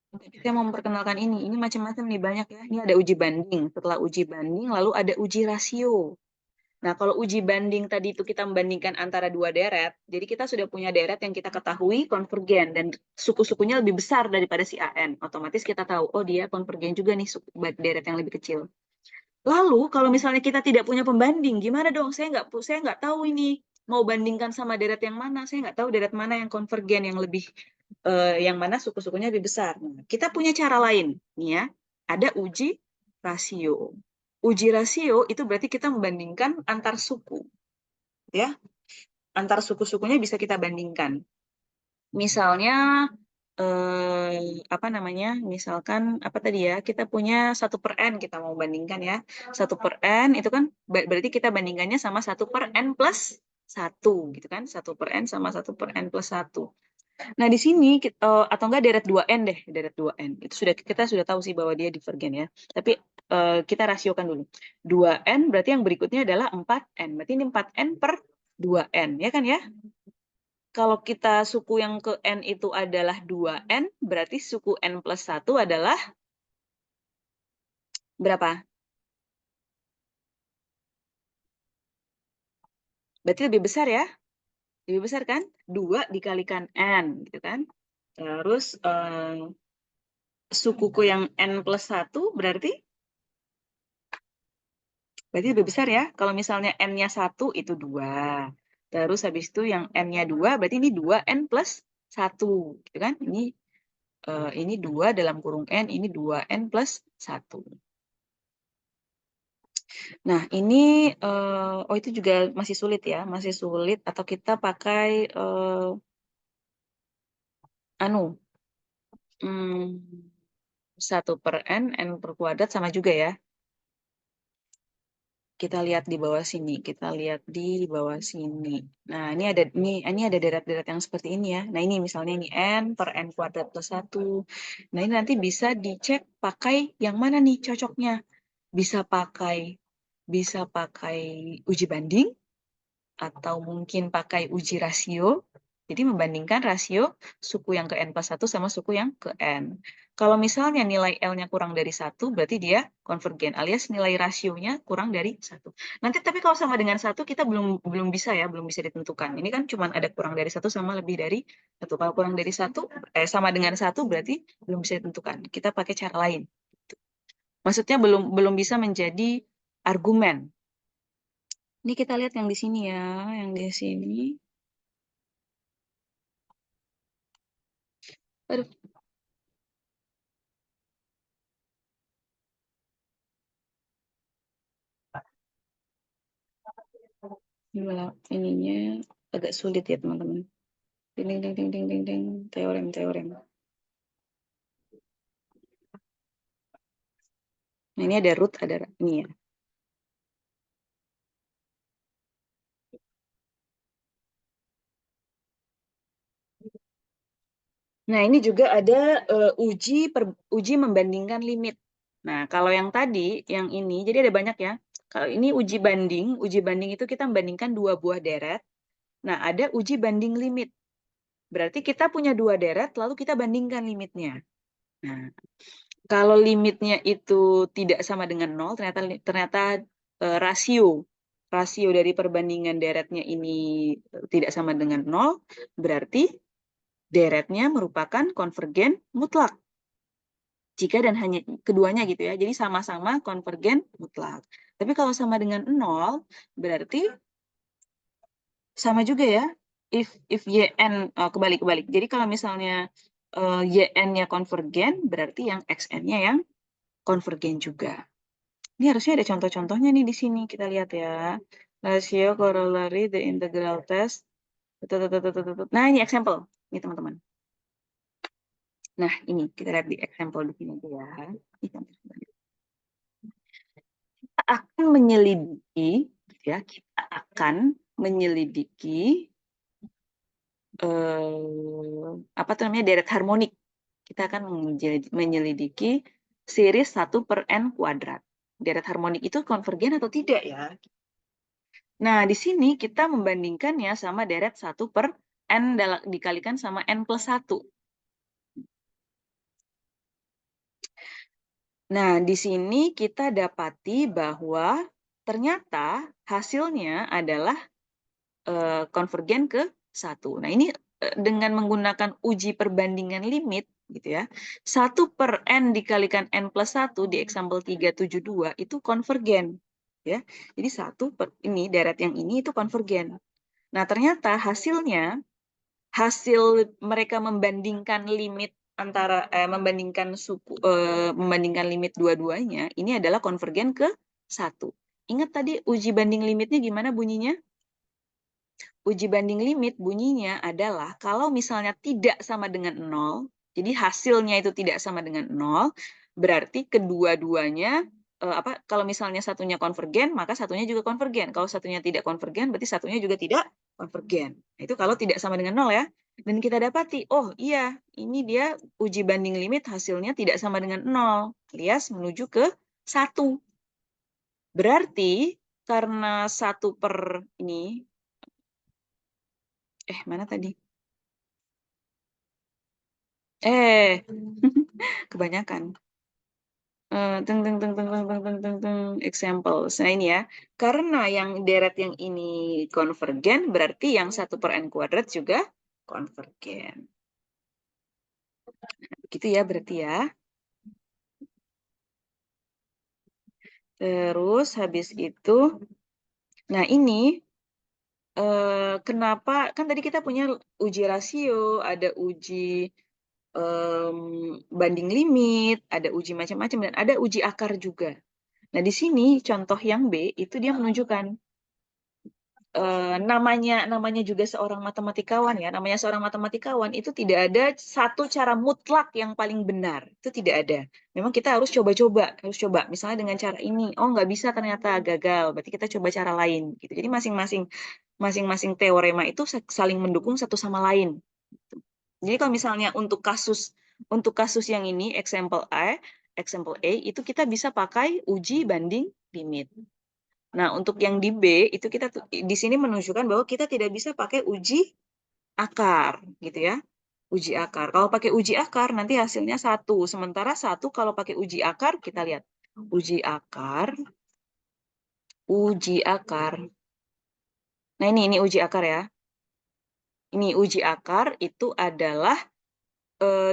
Speaker 1: Saya mau memperkenalkan ini macam-macam nih, banyak ya. Ini ada uji banding. Setelah uji banding, lalu ada uji rasio. Nah, kalau uji banding tadi itu kita membandingkan antara dua deret, jadi kita sudah punya deret yang kita ketahui konvergen dan suku-sukunya lebih besar daripada si AN. Otomatis kita tahu, oh dia konvergen juga nih deret yang lebih kecil. Lalu kalau misalnya kita tidak punya pembanding, gimana dong? Saya nggak tahu ini mau bandingkan sama deret yang mana. Saya nggak tahu deret mana yang konvergen yang lebih yang mana suku-sukunya lebih besar. Nah, kita punya cara lain, nih ya. Ada uji rasio. Uji rasio itu berarti kita membandingkan antar suku, ya. Antar suku-sukunya bisa kita bandingkan. Misalnya apa namanya? Misalkan apa tadi ya? Kita punya 1/n kita mau bandingkan ya. 1/n itu kan berarti kita bandingkannya sama 1/n plus 1 gitu kan? 1/n sama 1/n plus 1. Nah, di sini atau enggak deret 2n deh, deret 2n. Itu kita sudah tahu sih bahwa dia divergen ya. Tapi kita rasiokan dulu. 2n berarti yang berikutnya adalah 4n. Berarti ini 4n per 2n, ya kan ya? Kalau kita suku yang ke n itu adalah 2n, berarti suku n plus 1 adalah berapa? Berarti lebih besar ya? Lebih besar kan? 2 dikalikan n, gitu kan? Terus sukuku yang n plus 1 berarti lebih besar ya. Kalau misalnya n-nya 1 itu 2. Terus habis itu yang n-nya 2 berarti ini 2n plus 1, gitu kan? Ini 2 dalam kurung n, ini 2n plus 1. Nah, ini oh itu juga masih sulit ya, masih sulit, atau kita pakai 1/n, n per kuadrat sama juga ya. Kita lihat di bawah sini, Nah, ini ada deret-deret yang seperti ini ya. Nah, ini misalnya ini n per n kuadrat plus 1. Nah, ini nanti bisa dicek pakai yang mana nih cocoknya. Bisa pakai uji banding, atau mungkin pakai uji rasio, Jadi membandingkan rasio suku yang ke N+1 sama suku yang ke N. Kalau misalnya nilai L-nya kurang dari 1, berarti dia konvergen, alias nilai rasionya kurang dari 1. Nanti tapi kalau sama dengan 1, kita belum bisa ya, belum bisa ditentukan. Ini kan cuma ada kurang dari 1 sama lebih dari 1. Kalau kurang dari 1, sama dengan 1 berarti belum bisa ditentukan. Kita pakai cara lain. Maksudnya belum bisa menjadi argumen. Ini kita lihat yang di sini ya, yang di sini. Aduh. Gimana ininya agak sulit ya teman-teman. Ding ding ding ding ding ding teorem. Nah, ini ada root, ada ini ya. Nah, ini juga ada uji membandingkan limit. Nah, kalau yang tadi, yang ini, jadi ada banyak ya. Kalau ini uji banding itu kita membandingkan dua buah deret. Nah, ada uji banding limit. Berarti kita punya dua deret, lalu kita bandingkan limitnya. Nah, kalau limitnya itu tidak sama dengan 0, ternyata rasio dari perbandingan deretnya ini tidak sama dengan 0, berarti deretnya merupakan konvergen mutlak. Jika dan hanya keduanya gitu ya. Jadi sama-sama konvergen mutlak. Tapi kalau sama dengan 0, berarti sama juga ya. If yn kebalik. Jadi kalau misalnya yn-nya konvergen, berarti yang xn-nya yang konvergen juga. Ini harusnya ada contoh-contohnya nih di sini. Kita lihat ya. Rasio, corollary, the integral test. Nah, ini example. Ini teman-teman. Nah, ini kita lihat di example di sini ya. Kita akan menyelidiki, ya, kita akan menyelidiki apa tuh namanya deret harmonik. Kita akan menyelidiki series 1/n². Deret harmonik itu konvergen atau tidak ya? Nah, di sini kita membandingkannya sama deret 1/n dikalikan sama n+1. Nah, di sini kita dapati bahwa ternyata hasilnya adalah konvergen ke 1. Nah, ini dengan menggunakan uji perbandingan limit, gitu ya, 1/n dikalikan n+1 di example 372 itu konvergen. Ya. Jadi ini deret yang ini itu konvergen. Nah, ternyata hasil mereka membandingkan limit antara membandingkan limit dua-duanya ini adalah konvergen ke 1. Ingat tadi uji banding limitnya gimana bunyinya? Uji banding limit bunyinya adalah kalau misalnya tidak sama dengan 0, jadi hasilnya itu tidak sama dengan 0, berarti kedua-duanya kalau misalnya satunya konvergen, maka satunya juga konvergen. Kalau satunya tidak konvergen, berarti satunya juga tidak konvergen. Nah, itu kalau tidak sama dengan 0 ya. Dan kita dapati, oh iya, ini dia uji banding limit hasilnya tidak sama dengan 0, alias menuju ke 1. Berarti karena 1 per ini, mana tadi? Kebanyakan. Examples. Nah, ini ya. Karena yang deret yang ini konvergen, berarti yang 1/n² juga konvergen. Begitu ya berarti ya. Terus habis itu, nah ini kenapa, kan tadi kita punya uji rasio, ada uji banding limit, ada uji macam-macam, dan ada uji akar juga. Nah, di sini contoh yang B itu dia menunjukkan namanya juga seorang matematikawan ya, namanya seorang matematikawan itu tidak ada satu cara mutlak yang paling benar, itu tidak ada. Memang kita harus coba, misalnya dengan cara ini, oh nggak bisa ternyata gagal, berarti kita coba cara lain gitu. Jadi masing-masing teorema itu saling mendukung satu sama lain. Jadi kalau misalnya untuk kasus yang ini example A itu kita bisa pakai uji banding limit. Nah, untuk yang di B itu kita di sini menunjukkan bahwa kita tidak bisa pakai uji akar, gitu ya. Uji akar. Kalau pakai uji akar, nanti hasilnya 1. Sementara 1 kalau pakai uji akar, kita lihat. Uji akar. Nah, ini uji akar ya. Ini uji akar itu adalah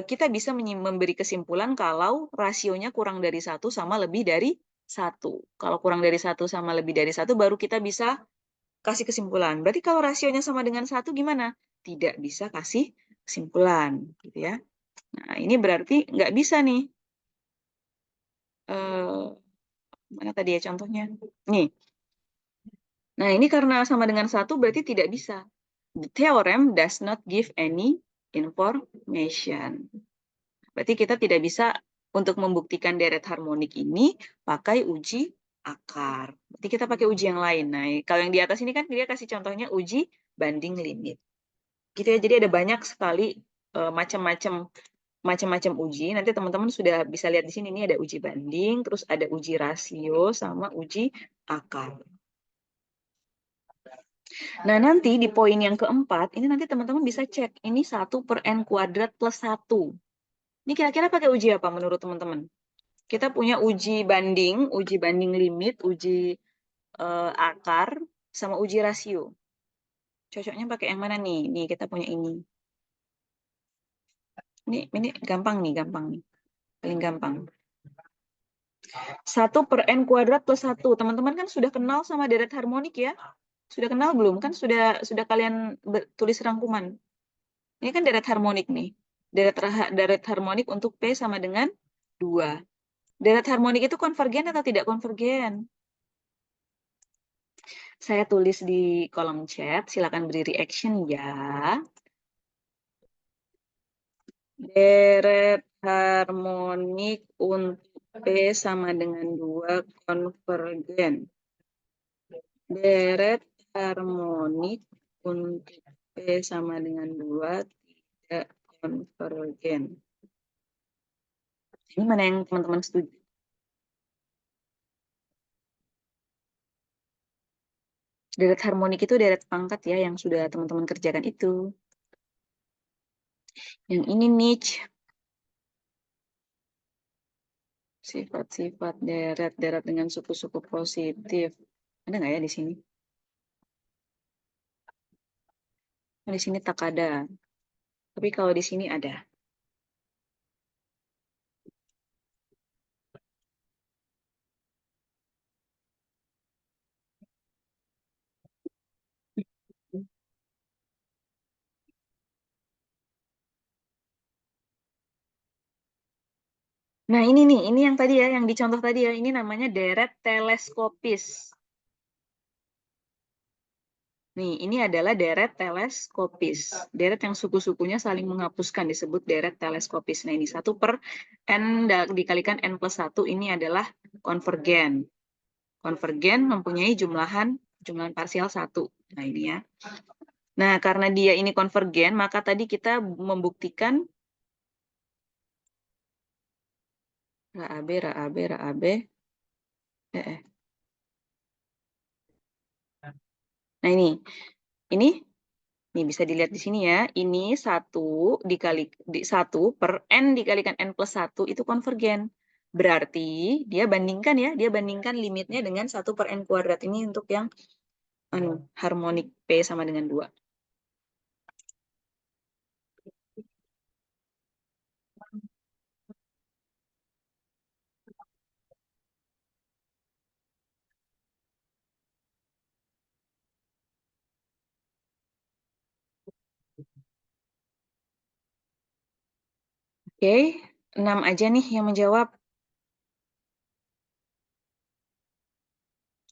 Speaker 1: kita bisa memberi kesimpulan kalau rasionya kurang dari 1 sama lebih dari 1. Kalau kurang dari 1 sama lebih dari 1 baru kita bisa kasih kesimpulan. Berarti kalau rasionya sama dengan 1 gimana? Tidak bisa kasih kesimpulan, gitu ya. Nah, ini berarti nggak bisa nih. Mana tadi ya contohnya? Nih. Nah, ini karena sama dengan 1 berarti tidak bisa. The theorem does not give any information. Berarti kita tidak bisa untuk membuktikan deret harmonik ini pakai uji akar. Berarti kita pakai uji yang lain. Nah, kalau yang di atas ini kan dia kasih contohnya uji banding limit. Gitu ya. Jadi ada banyak sekali macam-macam uji. Nanti teman-teman sudah bisa lihat di sini, ini ada uji banding, terus ada uji rasio, sama uji akar. Nah, nanti di poin yang keempat, ini nanti teman-teman bisa cek, ini 1/n² plus 1. Ini kira-kira pakai uji apa menurut teman-teman? Kita punya uji banding limit, uji akar, sama uji rasio. Cocoknya pakai yang mana nih? Nih, kita punya ini. Ini gampang nih. Paling gampang. 1/n² plus 1. Teman-teman kan sudah kenal sama deret harmonik ya? Sudah kenal belum? Kan sudah kalian tulis rangkuman. Ini kan deret harmonik nih. Deret harmonik untuk P sama dengan 2. Deret harmonik itu konvergen atau tidak konvergen? Saya tulis di kolom chat, silakan beri reaction ya. Deret harmonik untuk P sama dengan 2 konvergen. Deret harmonik untuk P sama dengan 2 tidak konvergen. Ini mana yang teman-teman setuju? Deret harmonik itu deret pangkat ya, yang sudah teman-teman kerjakan itu. Yang ini niche. Sifat-sifat deret dengan suku-suku positif. Ada nggak ya di sini? Di sini tak ada. Tapi kalau di sini ada. Nah, ini nih, ini yang tadi ya, yang dicontoh tadi ya, ini namanya deret teleskopis. Nih, ini adalah deret teleskopis. Deret yang suku-sukunya saling menghapuskan disebut deret teleskopis. Nah, ini 1/n dikalikan n plus 1 ini adalah konvergen. Konvergen mempunyai jumlahan parsial 1. Nah, ini ya. Nah, karena dia ini konvergen, maka tadi kita membuktikan RAB. Nah, ini bisa dilihat di sini ya. Ini 1/n dikalikan n plus 1 itu konvergen. Berarti dia bandingkan limitnya dengan 1/n² ini untuk yang harmonik P sama dengan 2. Oke, 6 aja nih yang menjawab.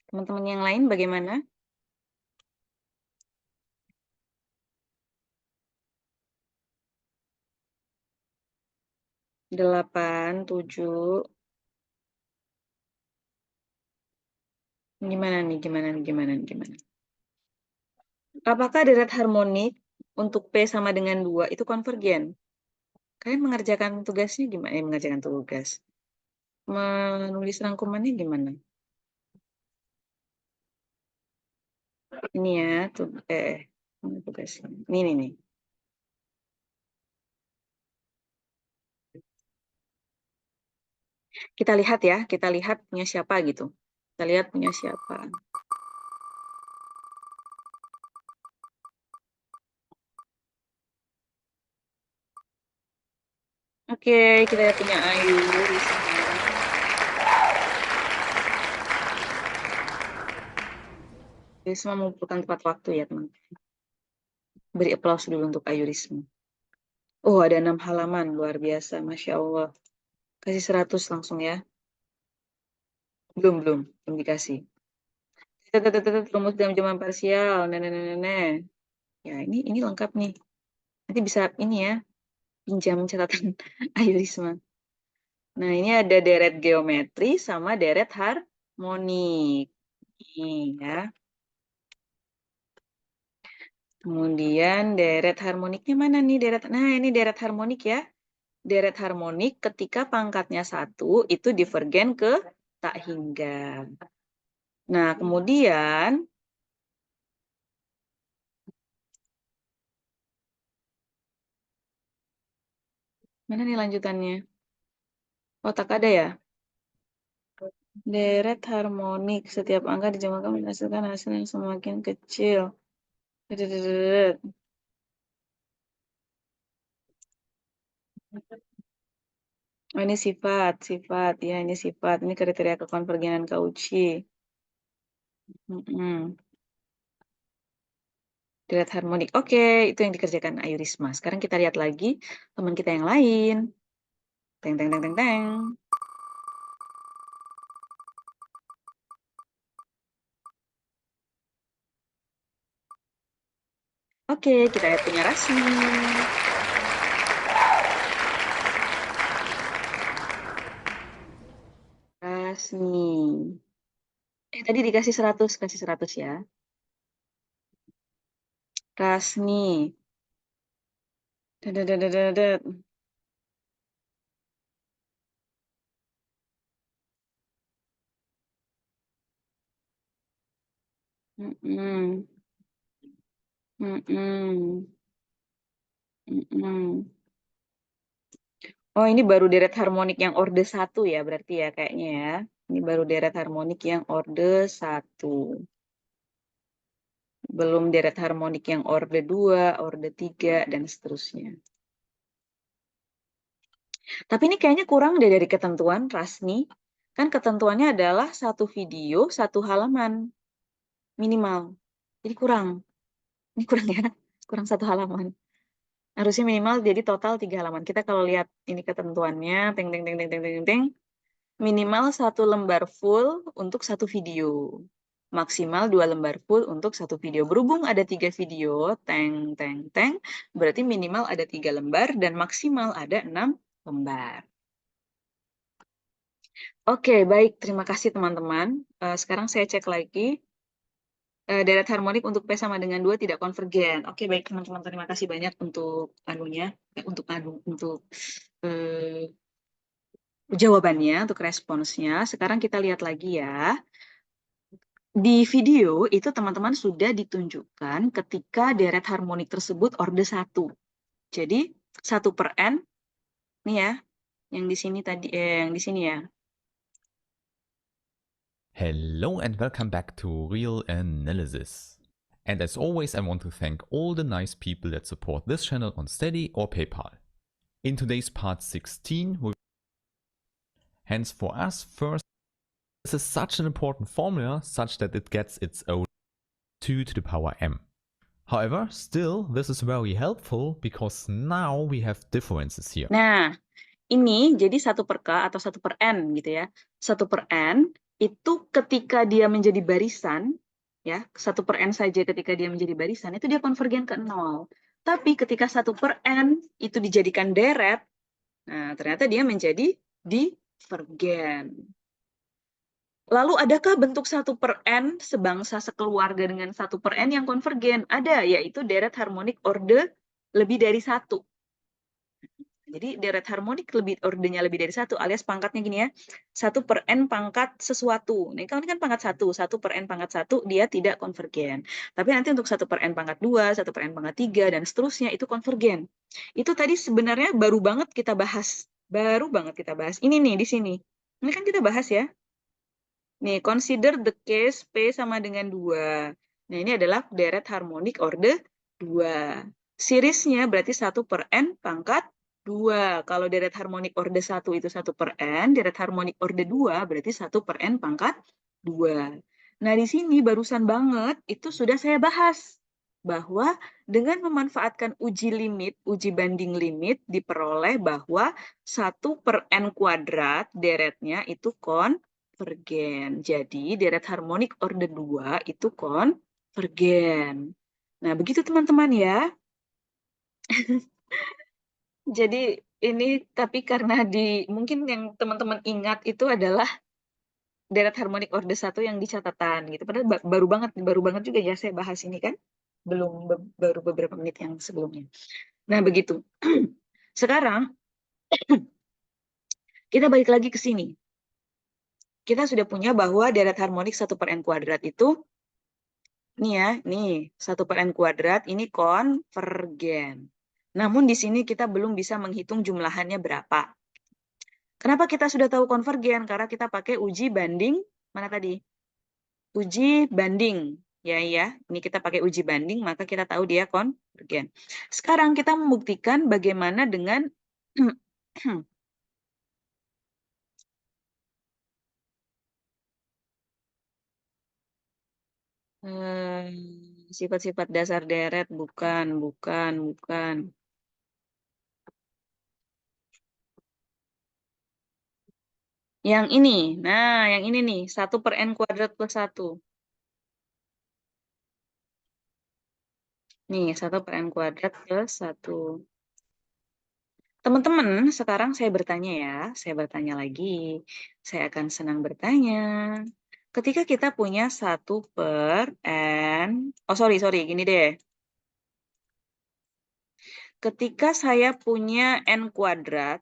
Speaker 1: Teman-teman yang lain bagaimana? 8, 7. Gimana nih? Apakah deret harmonik untuk P sama dengan 2 itu konvergen? Kalian mengerjakan tugasnya gimana? Mengerjakan tugas. Menulis rangkumannya gimana? Ini ya, tugasnya. Ini nih. Kita lihat ya, kita lihat punya siapa gitu. Kita lihat punya siapa. Oke, kita lihat punya Ayu, Risma. Risma mengumpulkan tepat waktu ya, teman. Beri aplaus dulu untuk Ayu Risma. Oh, ada 6 halaman, luar biasa, Masya Allah. Kasih 100 langsung ya. Belum dikasih. Rumus dalam jawaban parsial, nenek. Ya, ini lengkap nih. Nanti bisa ini ya, pinjam catatan Ayu Risma. Nah, ini ada deret geometri sama deret harmonik. Nih ya. Kemudian deret harmoniknya mana nih deret? Nah, ini deret harmonik ya. Deret harmonik ketika pangkatnya 1 itu divergen ke tak hingga. Nah, kemudian mana nih lanjutannya? Oh, tak ada ya? Deret harmonik setiap angka dijumlahkan menghasilkan hasil yang semakin kecil. Dedededed. Oh, ini sifat. Ya, ini sifat. Ini kriteria kekonvergenan Cauchy. Deret harmonik. Oke, itu yang dikerjakan Ayu Risma. Sekarang kita lihat lagi teman kita yang lain. Teng, teng, teng, teng, teng. Oke, kita lihat punya Rasmi. Rasmi. Tadi dikasih 100, kasih 100 ya. Rasmi. Dadadadadadad. Mm-mm. Mm-mm. Mm-mm. Oh, ini baru deret harmonik yang orde 1 ya, berarti ya kayaknya ya. Ini baru deret harmonik yang orde 1. Belum deret harmonik yang orde 2, orde 3, dan seterusnya. Tapi ini kayaknya kurang deh dari ketentuan, Rasni. Kan ketentuannya adalah 1 video, 1 halaman. Minimal. Jadi kurang. Ini kurang ya. Kurang 1 halaman. Harusnya minimal jadi total 3 halaman. Kita kalau lihat ini ketentuannya, teng, teng, teng, teng, teng, teng, teng, minimal 1 lembar full untuk 1 video. Maksimal 2 lembar full untuk 1 video. Berhubung ada 3 video, teng, teng, teng, berarti minimal ada 3 lembar dan maksimal ada 6 lembar. Oke, baik. Terima kasih teman-teman. Sekarang saya cek lagi. Deret harmonik untuk P sama dengan 2 tidak konvergen. Oke, baik teman-teman. Terima kasih banyak untuk anunya, untuk jawabannya, untuk responsnya. Sekarang kita lihat lagi ya. Di video itu teman-teman sudah ditunjukkan ketika deret harmonik tersebut orde 1. Jadi 1/n nih ya, yang di sini tadi yang di sini ya.
Speaker 5: Hello and welcome back to Real Analysis. And as always, I want to thank all the nice people that support this channel on Steady or PayPal. In today's part 16, hence for us first, this is such an important formula such that it gets its own 2 to the power m. However, still, this is very helpful because now we have differences here.
Speaker 1: Nah, ini jadi 1/k atau 1/n gitu ya. 1/n itu ketika dia menjadi barisan, ya 1/n saja ketika dia menjadi barisan, itu dia konvergen ke 0. Tapi ketika 1/n itu dijadikan deret, nah ternyata dia menjadi divergen. Lalu adakah bentuk 1/n sebangsa sekeluarga dengan 1/n yang konvergen? Ada, yaitu deret harmonik orde lebih dari 1. Jadi deret harmonik ordenya lebih dari 1 alias pangkatnya gini ya. 1/n pangkat sesuatu. Nah, kalau ini kan pangkat 1, 1/n pangkat 1 dia tidak konvergen. Tapi nanti untuk 1/n pangkat 2, 1/n pangkat 3 dan seterusnya itu konvergen. Itu tadi sebenarnya baru banget kita bahas. Ini nih di sini. Ini kan kita bahas ya. Nih, consider the case P sama dengan 2. Nah, ini adalah deret harmonik orde 2. Seriesnya berarti 1 per N pangkat 2. Kalau deret harmonik orde 1 itu 1 per N, deret harmonik orde 2 berarti 1 per N pangkat 2. Nah, di sini barusan banget itu sudah saya bahas. Bahwa dengan memanfaatkan uji limit, uji banding limit, diperoleh bahwa 1 per N kuadrat deretnya itu konvergen. Jadi deret harmonik orde 2 itu konvergen. Nah, begitu teman-teman ya. Jadi ini tapi karena mungkin yang teman-teman ingat itu adalah deret harmonik orde 1 yang di catatan gitu. Padahal baru banget juga ya saya bahas ini kan. Baru beberapa menit yang sebelumnya. Nah, begitu. Sekarang kita balik lagi ke sini. Kita sudah punya bahwa deret harmonik 1 per N kuadrat itu ini ya, nih 1 per N kuadrat ini konvergen. Namun di sini kita belum bisa menghitung jumlahannya berapa. Kenapa kita sudah tahu konvergen? Karena kita pakai uji banding, mana tadi? Uji banding. Ya, ini kita pakai uji banding, maka kita tahu dia konvergen. Sekarang kita membuktikan bagaimana dengan sifat-sifat dasar deret, bukan. Yang ini, nah yang ini nih, 1 per N kuadrat plus 1. Nih, 1 per N kuadrat plus 1. Teman-teman, sekarang saya bertanya ya, saya bertanya lagi. Saya akan senang bertanya. Ketika kita punya 1 per N, oh sorry, gini deh. Ketika saya punya N kuadrat,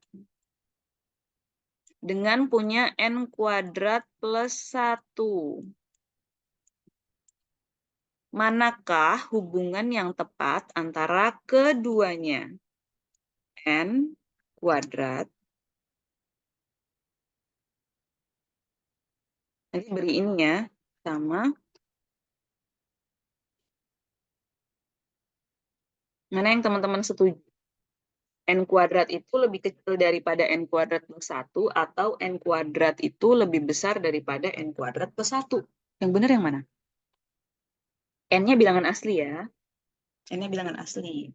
Speaker 1: dengan punya N kuadrat plus 1. Manakah hubungan yang tepat antara keduanya? N kuadrat. Nanti beri ini ya, sama. Mana yang teman-teman setuju? N kuadrat itu lebih kecil daripada N kuadrat plus 1 atau N kuadrat itu lebih besar daripada N kuadrat plus 1? Yang benar yang mana? N-nya bilangan asli ya. N-nya bilangan asli.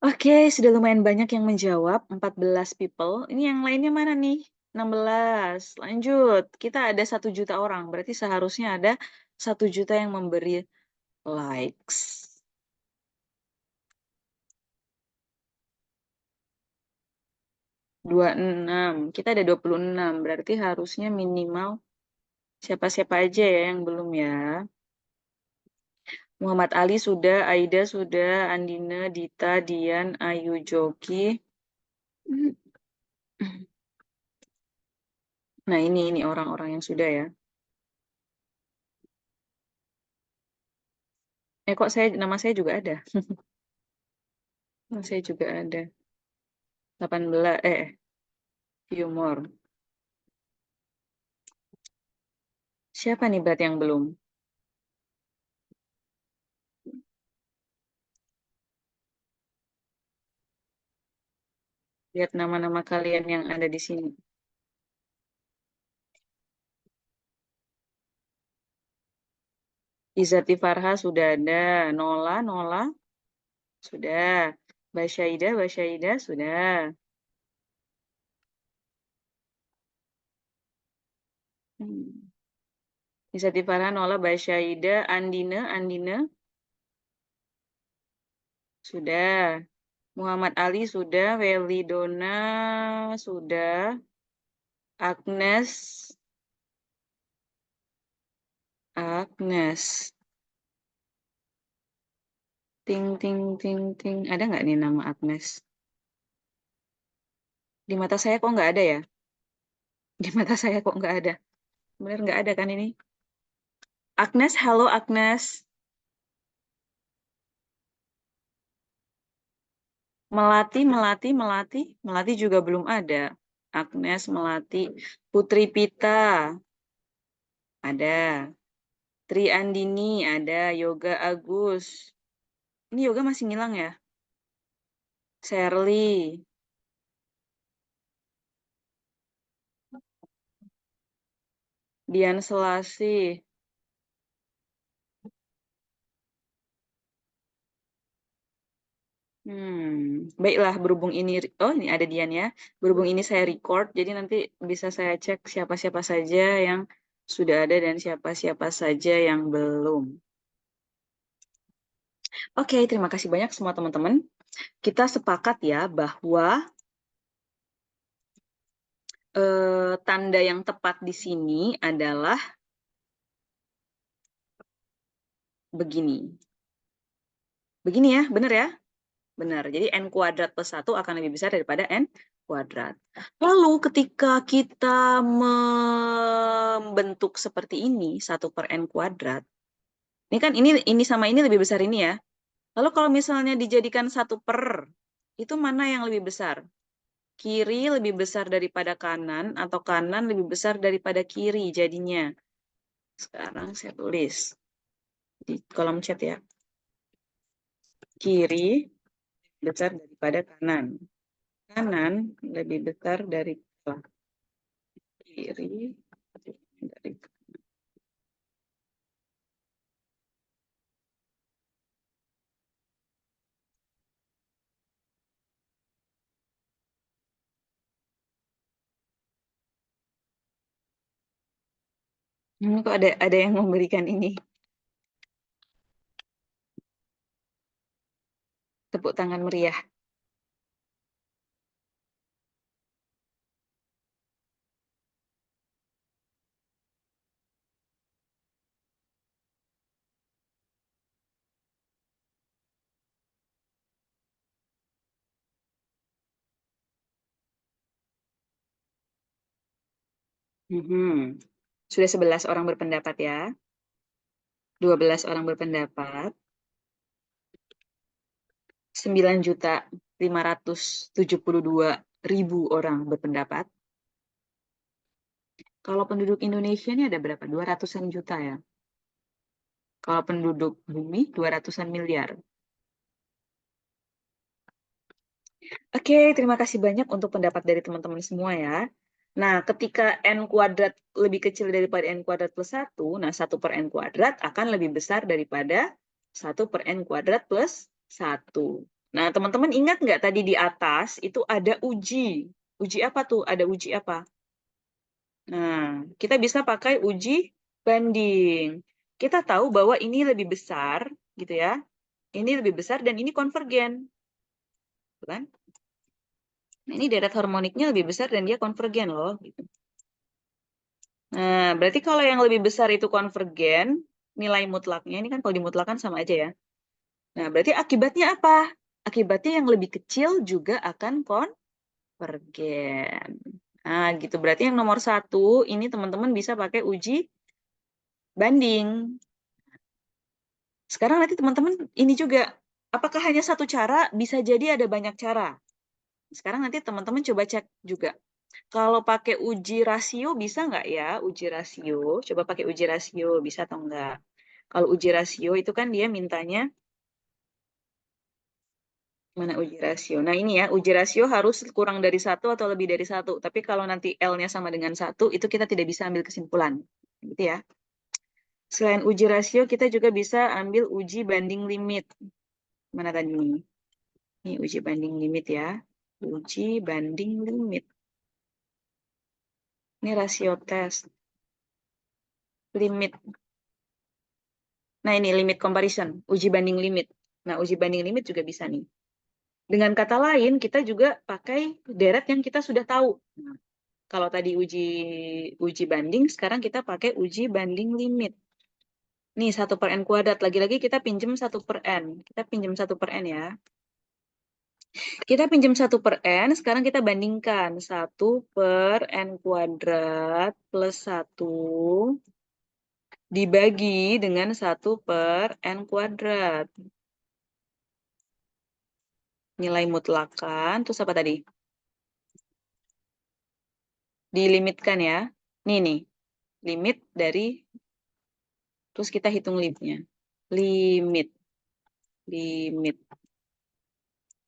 Speaker 1: Oke, sudah lumayan banyak yang menjawab, 14 people. Ini yang lainnya mana nih? 16. Lanjut, kita ada 1 juta orang, berarti seharusnya ada 1 juta yang memberi likes. 26. Kita ada 26, berarti harusnya minimal siapa-siapa aja ya yang belum ya. Muhammad Ali sudah, Aida sudah, Andina, Dita, Dian, Ayu, Joki. Nah, ini orang-orang yang sudah ya. Kok nama saya juga ada. Nama saya juga ada. 18 humor. Siapa nih berarti yang belum? Lihat nama-nama kalian yang ada di sini. Izati Farha sudah ada. Nola sudah. Basyaida sudah. Bisa Farhan, Nola, Basyaida, Andina. Sudah. Muhammad Ali sudah, Welly Dona sudah, Agnes, ting ting ting ting, ada nggak nih nama Agnes? Di mata saya kok nggak ada ya? Di mata saya kok nggak ada? Bener nggak ada kan ini? Agnes, halo Agnes. Melati juga belum ada. Agnes, Melati, Putri Pita, ada. Tri Andini, ada. Yoga Agus. Ini Yoga masih ngilang ya? Shirley, Dian Selasih. Baiklah, berhubung ini, oh ini ada Dian ya. Berhubung ini saya record, jadi nanti bisa saya cek siapa-siapa saja yang sudah ada dan siapa-siapa saja yang belum. Oke, terima kasih banyak semua teman-teman. Kita sepakat ya bahwa tanda yang tepat di sini adalah begini. Begini ya, benar ya? Benar. Jadi n kuadrat plus 1 akan lebih besar daripada n kuadrat. Lalu ketika kita membentuk seperti ini, 1 per n kuadrat, ini kan ini sama ini lebih besar ini ya. Lalu kalau misalnya dijadikan 1 per, itu mana yang lebih besar? Kiri lebih besar daripada kanan atau kanan lebih besar daripada kiri jadinya. Sekarang saya tulis di kolom chat ya. Kiri besar daripada kanan. Kanan lebih besar dari kiri dari kok ada yang memberikan ini tepuk tangan meriah. Sudah 11 orang berpendapat ya. 12 orang berpendapat. 9.572.000 orang berpendapat. Kalau penduduk Indonesia ini ada berapa? 200-an juta ya. Kalau penduduk bumi 200-an miliar. Oke, terima kasih banyak untuk pendapat dari teman-teman semua ya. Nah, ketika n kuadrat lebih kecil daripada n kuadrat plus 1, nah 1 per n kuadrat akan lebih besar daripada 1 per n kuadrat plus 1. Nah, teman-teman ingat nggak tadi di atas itu ada uji. Uji apa tuh? Ada uji apa? Nah, kita bisa pakai uji banding. Kita tahu bahwa ini lebih besar, gitu ya. Ini lebih besar dan ini konvergen. Kan? Nah, ini deret harmoniknya lebih besar dan dia konvergen loh. Gitu. Nah, berarti kalau yang lebih besar itu konvergen, nilai mutlaknya, ini kan kalau dimutlakan sama aja ya. Nah, berarti akibatnya apa? Akibatnya yang lebih kecil juga akan konvergen. Nah, gitu. Berarti yang nomor 1, ini teman-teman bisa pakai uji banding. Sekarang nanti teman-teman ini juga, apakah hanya satu cara? Bisa jadi ada banyak cara. Sekarang nanti teman-teman coba cek juga. Kalau pakai uji rasio bisa nggak ya? Uji rasio, coba pakai uji rasio, bisa atau enggak? Kalau uji rasio itu kan dia mintanya, mana uji rasio? Nah ini ya, uji rasio harus kurang dari 1 atau lebih dari 1. Tapi kalau nanti L-nya sama dengan 1, itu kita tidak bisa ambil kesimpulan. Gitu ya. Selain uji rasio, kita juga bisa ambil uji banding limit. Mana tadi ini? Ini uji banding limit ya. Uji banding limit. Ini rasio tes. limit. Nah, ini limit comparison, uji banding limit. Nah, uji banding limit juga bisa nih. Dengan kata lain, kita juga pakai deret yang kita sudah tahu. Nah, kalau tadi uji banding, sekarang kita pakai uji banding limit. Nih, 1/n kuadrat. Lagi-lagi kita pinjem 1/n. Kita pinjem 1/n ya. Kita pinjem 1/n, sekarang kita bandingkan. 1/n kuadrat plus 1 dibagi dengan 1/n kuadrat. Nilai mutlakan, terus apa tadi? Dilimitkan ya. Nih, limit dari, terus kita hitung limitnya. Limit.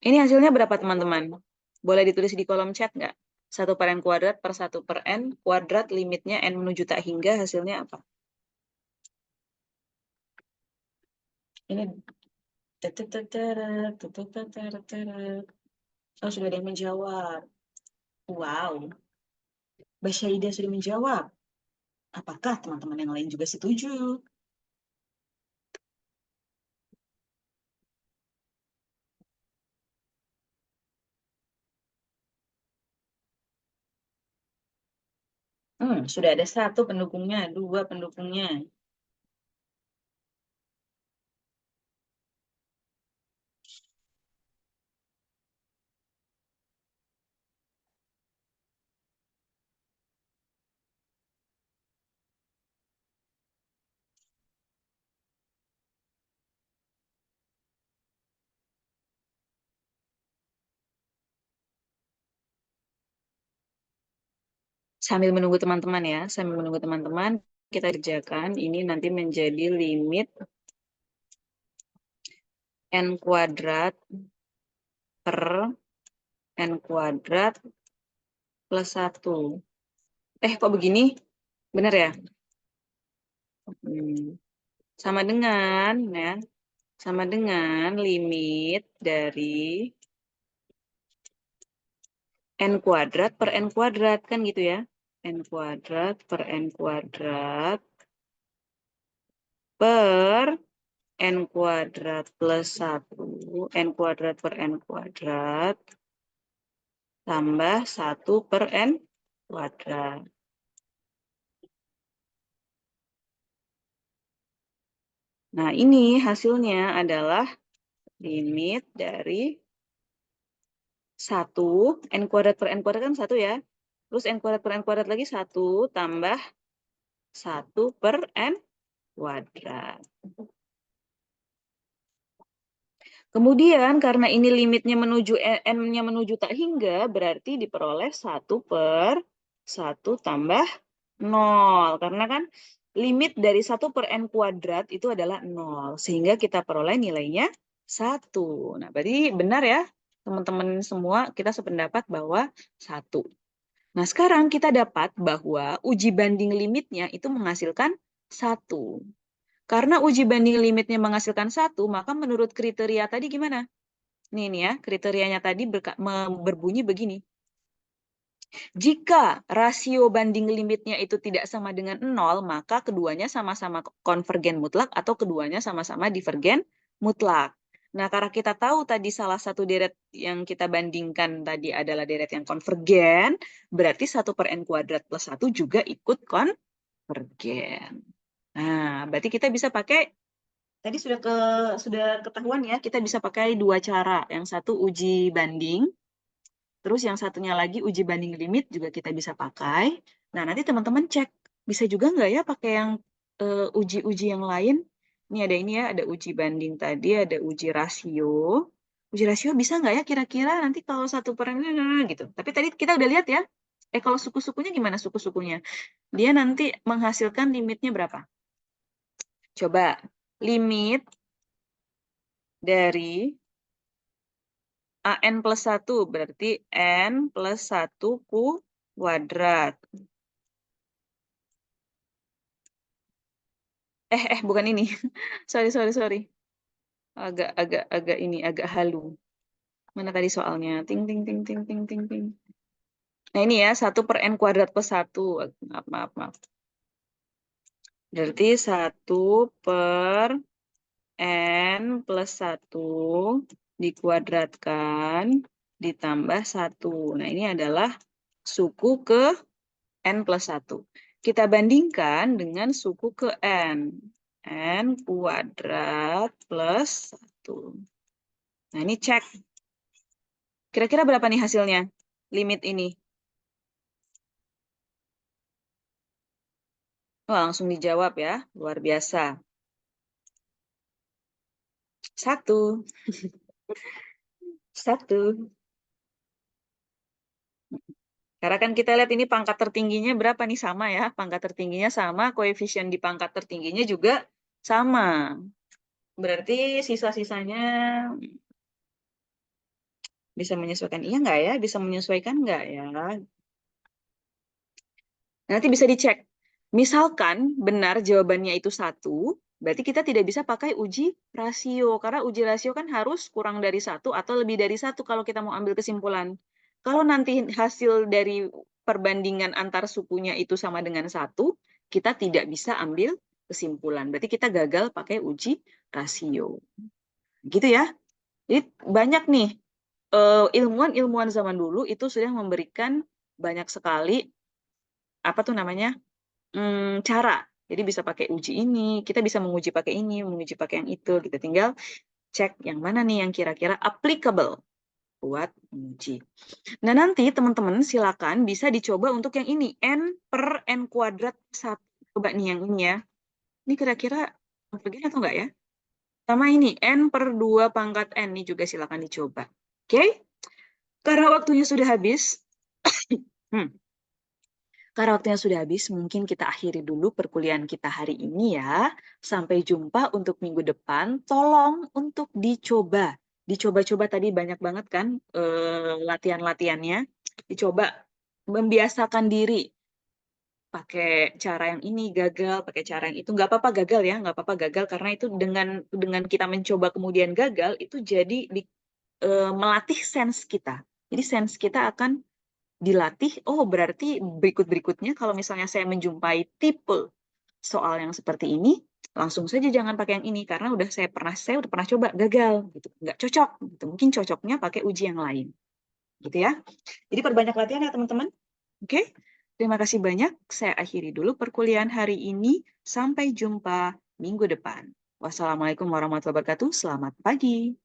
Speaker 1: Ini hasilnya berapa teman-teman? Boleh ditulis di kolom chat nggak? 1/n kuadrat per 1/n kuadrat limitnya n menuju tak hingga, hasilnya apa? Ini. Oh, sudah ada yang menjawab. Wow. Mbak Syaida sudah menjawab. Apakah teman-teman yang lain juga setuju? Sudah ada 1 pendukungnya, 2 pendukungnya. Sambil menunggu teman-teman ya, sambil menunggu teman-teman, kita kerjakan. Ini nanti menjadi limit n kuadrat per n kuadrat plus 1. Kok begini? Benar ya? Sama dengan, ya, sama dengan limit dari n kuadrat per n kuadrat, kan gitu ya? N kuadrat per n kuadrat per n kuadrat plus 1, n kuadrat per n kuadrat, tambah 1 per n kuadrat. Nah, ini hasilnya adalah limit dari 1, n kuadrat per n kuadrat kan 1 ya. Terus n kuadrat per n kuadrat lagi 1 tambah 1 per n kuadrat. Kemudian karena ini limitnya menuju n-nya menuju tak hingga, berarti diperoleh 1 per 1 tambah 0. Karena kan limit dari 1 per n kuadrat itu adalah 0. Sehingga kita peroleh nilainya 1. Nah, berarti benar ya teman-teman semua, kita sependapat bahwa 1. Nah, sekarang kita dapat bahwa uji banding limitnya itu menghasilkan 1. Karena uji banding limitnya menghasilkan 1, maka menurut kriteria tadi gimana? Nih ya, kriterianya tadi berbunyi begini. Jika rasio banding limitnya itu tidak sama dengan 0, maka keduanya sama-sama konvergen mutlak atau keduanya sama-sama divergen mutlak. Nah, karena kita tahu tadi salah satu deret yang kita bandingkan tadi adalah deret yang konvergen, berarti 1 per n kuadrat plus 1 juga ikut konvergen. Nah, berarti kita bisa pakai, tadi sudah ketahuan ya, kita bisa pakai 2 cara. Yang satu uji banding, terus yang satunya lagi uji banding limit juga kita bisa pakai. Nah, nanti teman-teman cek, bisa juga nggak ya pakai yang uji-uji yang lain. Ini ada ini ya, ada uji banding tadi, ada uji rasio. Uji rasio bisa nggak ya kira-kira nanti kalau 1 per gitu. Tapi tadi kita udah lihat ya, kalau suku-sukunya gimana suku-sukunya? Dia nanti menghasilkan limitnya berapa? Coba, limit dari AN plus 1 berarti N plus 1 kuadrat. Bukan ini. Sorry. Agak halu. Mana tadi soalnya? Ting. Nah, ini ya, 1 per N kuadrat plus 1. Maaf. Berarti 1 per N plus 1 dikuadratkan ditambah 1. Nah, ini adalah suku ke N plus 1. Kita bandingkan dengan suku ke N. N kuadrat plus 1. Nah, ini cek. Kira-kira berapa nih hasilnya? Limit ini. Wah, langsung dijawab ya. Luar biasa. 1. 1. Karena kan kita lihat ini pangkat tertingginya berapa nih, sama ya. Pangkat tertingginya sama, koefisien di pangkat tertingginya juga sama. Berarti sisa-sisanya bisa menyesuaikan. Iya nggak ya? Bisa menyesuaikan nggak ya? Nanti bisa dicek. Misalkan benar jawabannya itu 1, berarti kita tidak bisa pakai uji rasio. Karena uji rasio kan harus kurang dari 1 atau lebih dari 1 kalau kita mau ambil kesimpulan. Kalau nanti hasil dari perbandingan antar sukunya itu sama dengan 1, kita tidak bisa ambil kesimpulan. Berarti kita gagal pakai uji rasio. Gitu ya. Jadi banyak nih ilmuwan-ilmuwan zaman dulu itu sudah memberikan banyak sekali apa tuh namanya cara. Jadi bisa pakai uji ini, kita bisa menguji pakai ini, menguji pakai yang itu. Kita tinggal cek yang mana nih yang kira-kira applicable buat menguji. Nah, nanti teman-teman silakan bisa dicoba untuk yang ini, N per N kuadrat 1. Coba nih yang ini ya. Ini kira-kira konvergen atau enggak ya? Sama ini, N per 2 pangkat N. Ini juga silakan dicoba. Oke? Karena waktunya sudah habis. Karena waktunya sudah habis, mungkin kita akhiri dulu perkuliahan kita hari ini ya. Sampai jumpa untuk minggu depan. Tolong untuk dicoba. Dicoba-coba tadi banyak banget kan latihan-latihannya. Dicoba membiasakan diri. Pakai cara yang ini gagal, pakai cara yang itu. Nggak apa-apa gagal ya, nggak apa-apa gagal. Karena itu dengan kita mencoba kemudian gagal, itu jadi melatih sense kita. Jadi sense kita akan dilatih, oh berarti berikut-berikutnya kalau misalnya saya menjumpai tipe soal yang seperti ini, langsung saja jangan pakai yang ini karena saya udah pernah coba gagal gitu, nggak cocok gitu. Mungkin cocoknya pakai uji yang lain. Gitu ya. Jadi perbanyak latihan ya teman-teman. Oke. Terima kasih banyak. Saya akhiri dulu perkuliahan hari ini. Sampai jumpa minggu depan. Wassalamualaikum warahmatullahi wabarakatuh. Selamat pagi.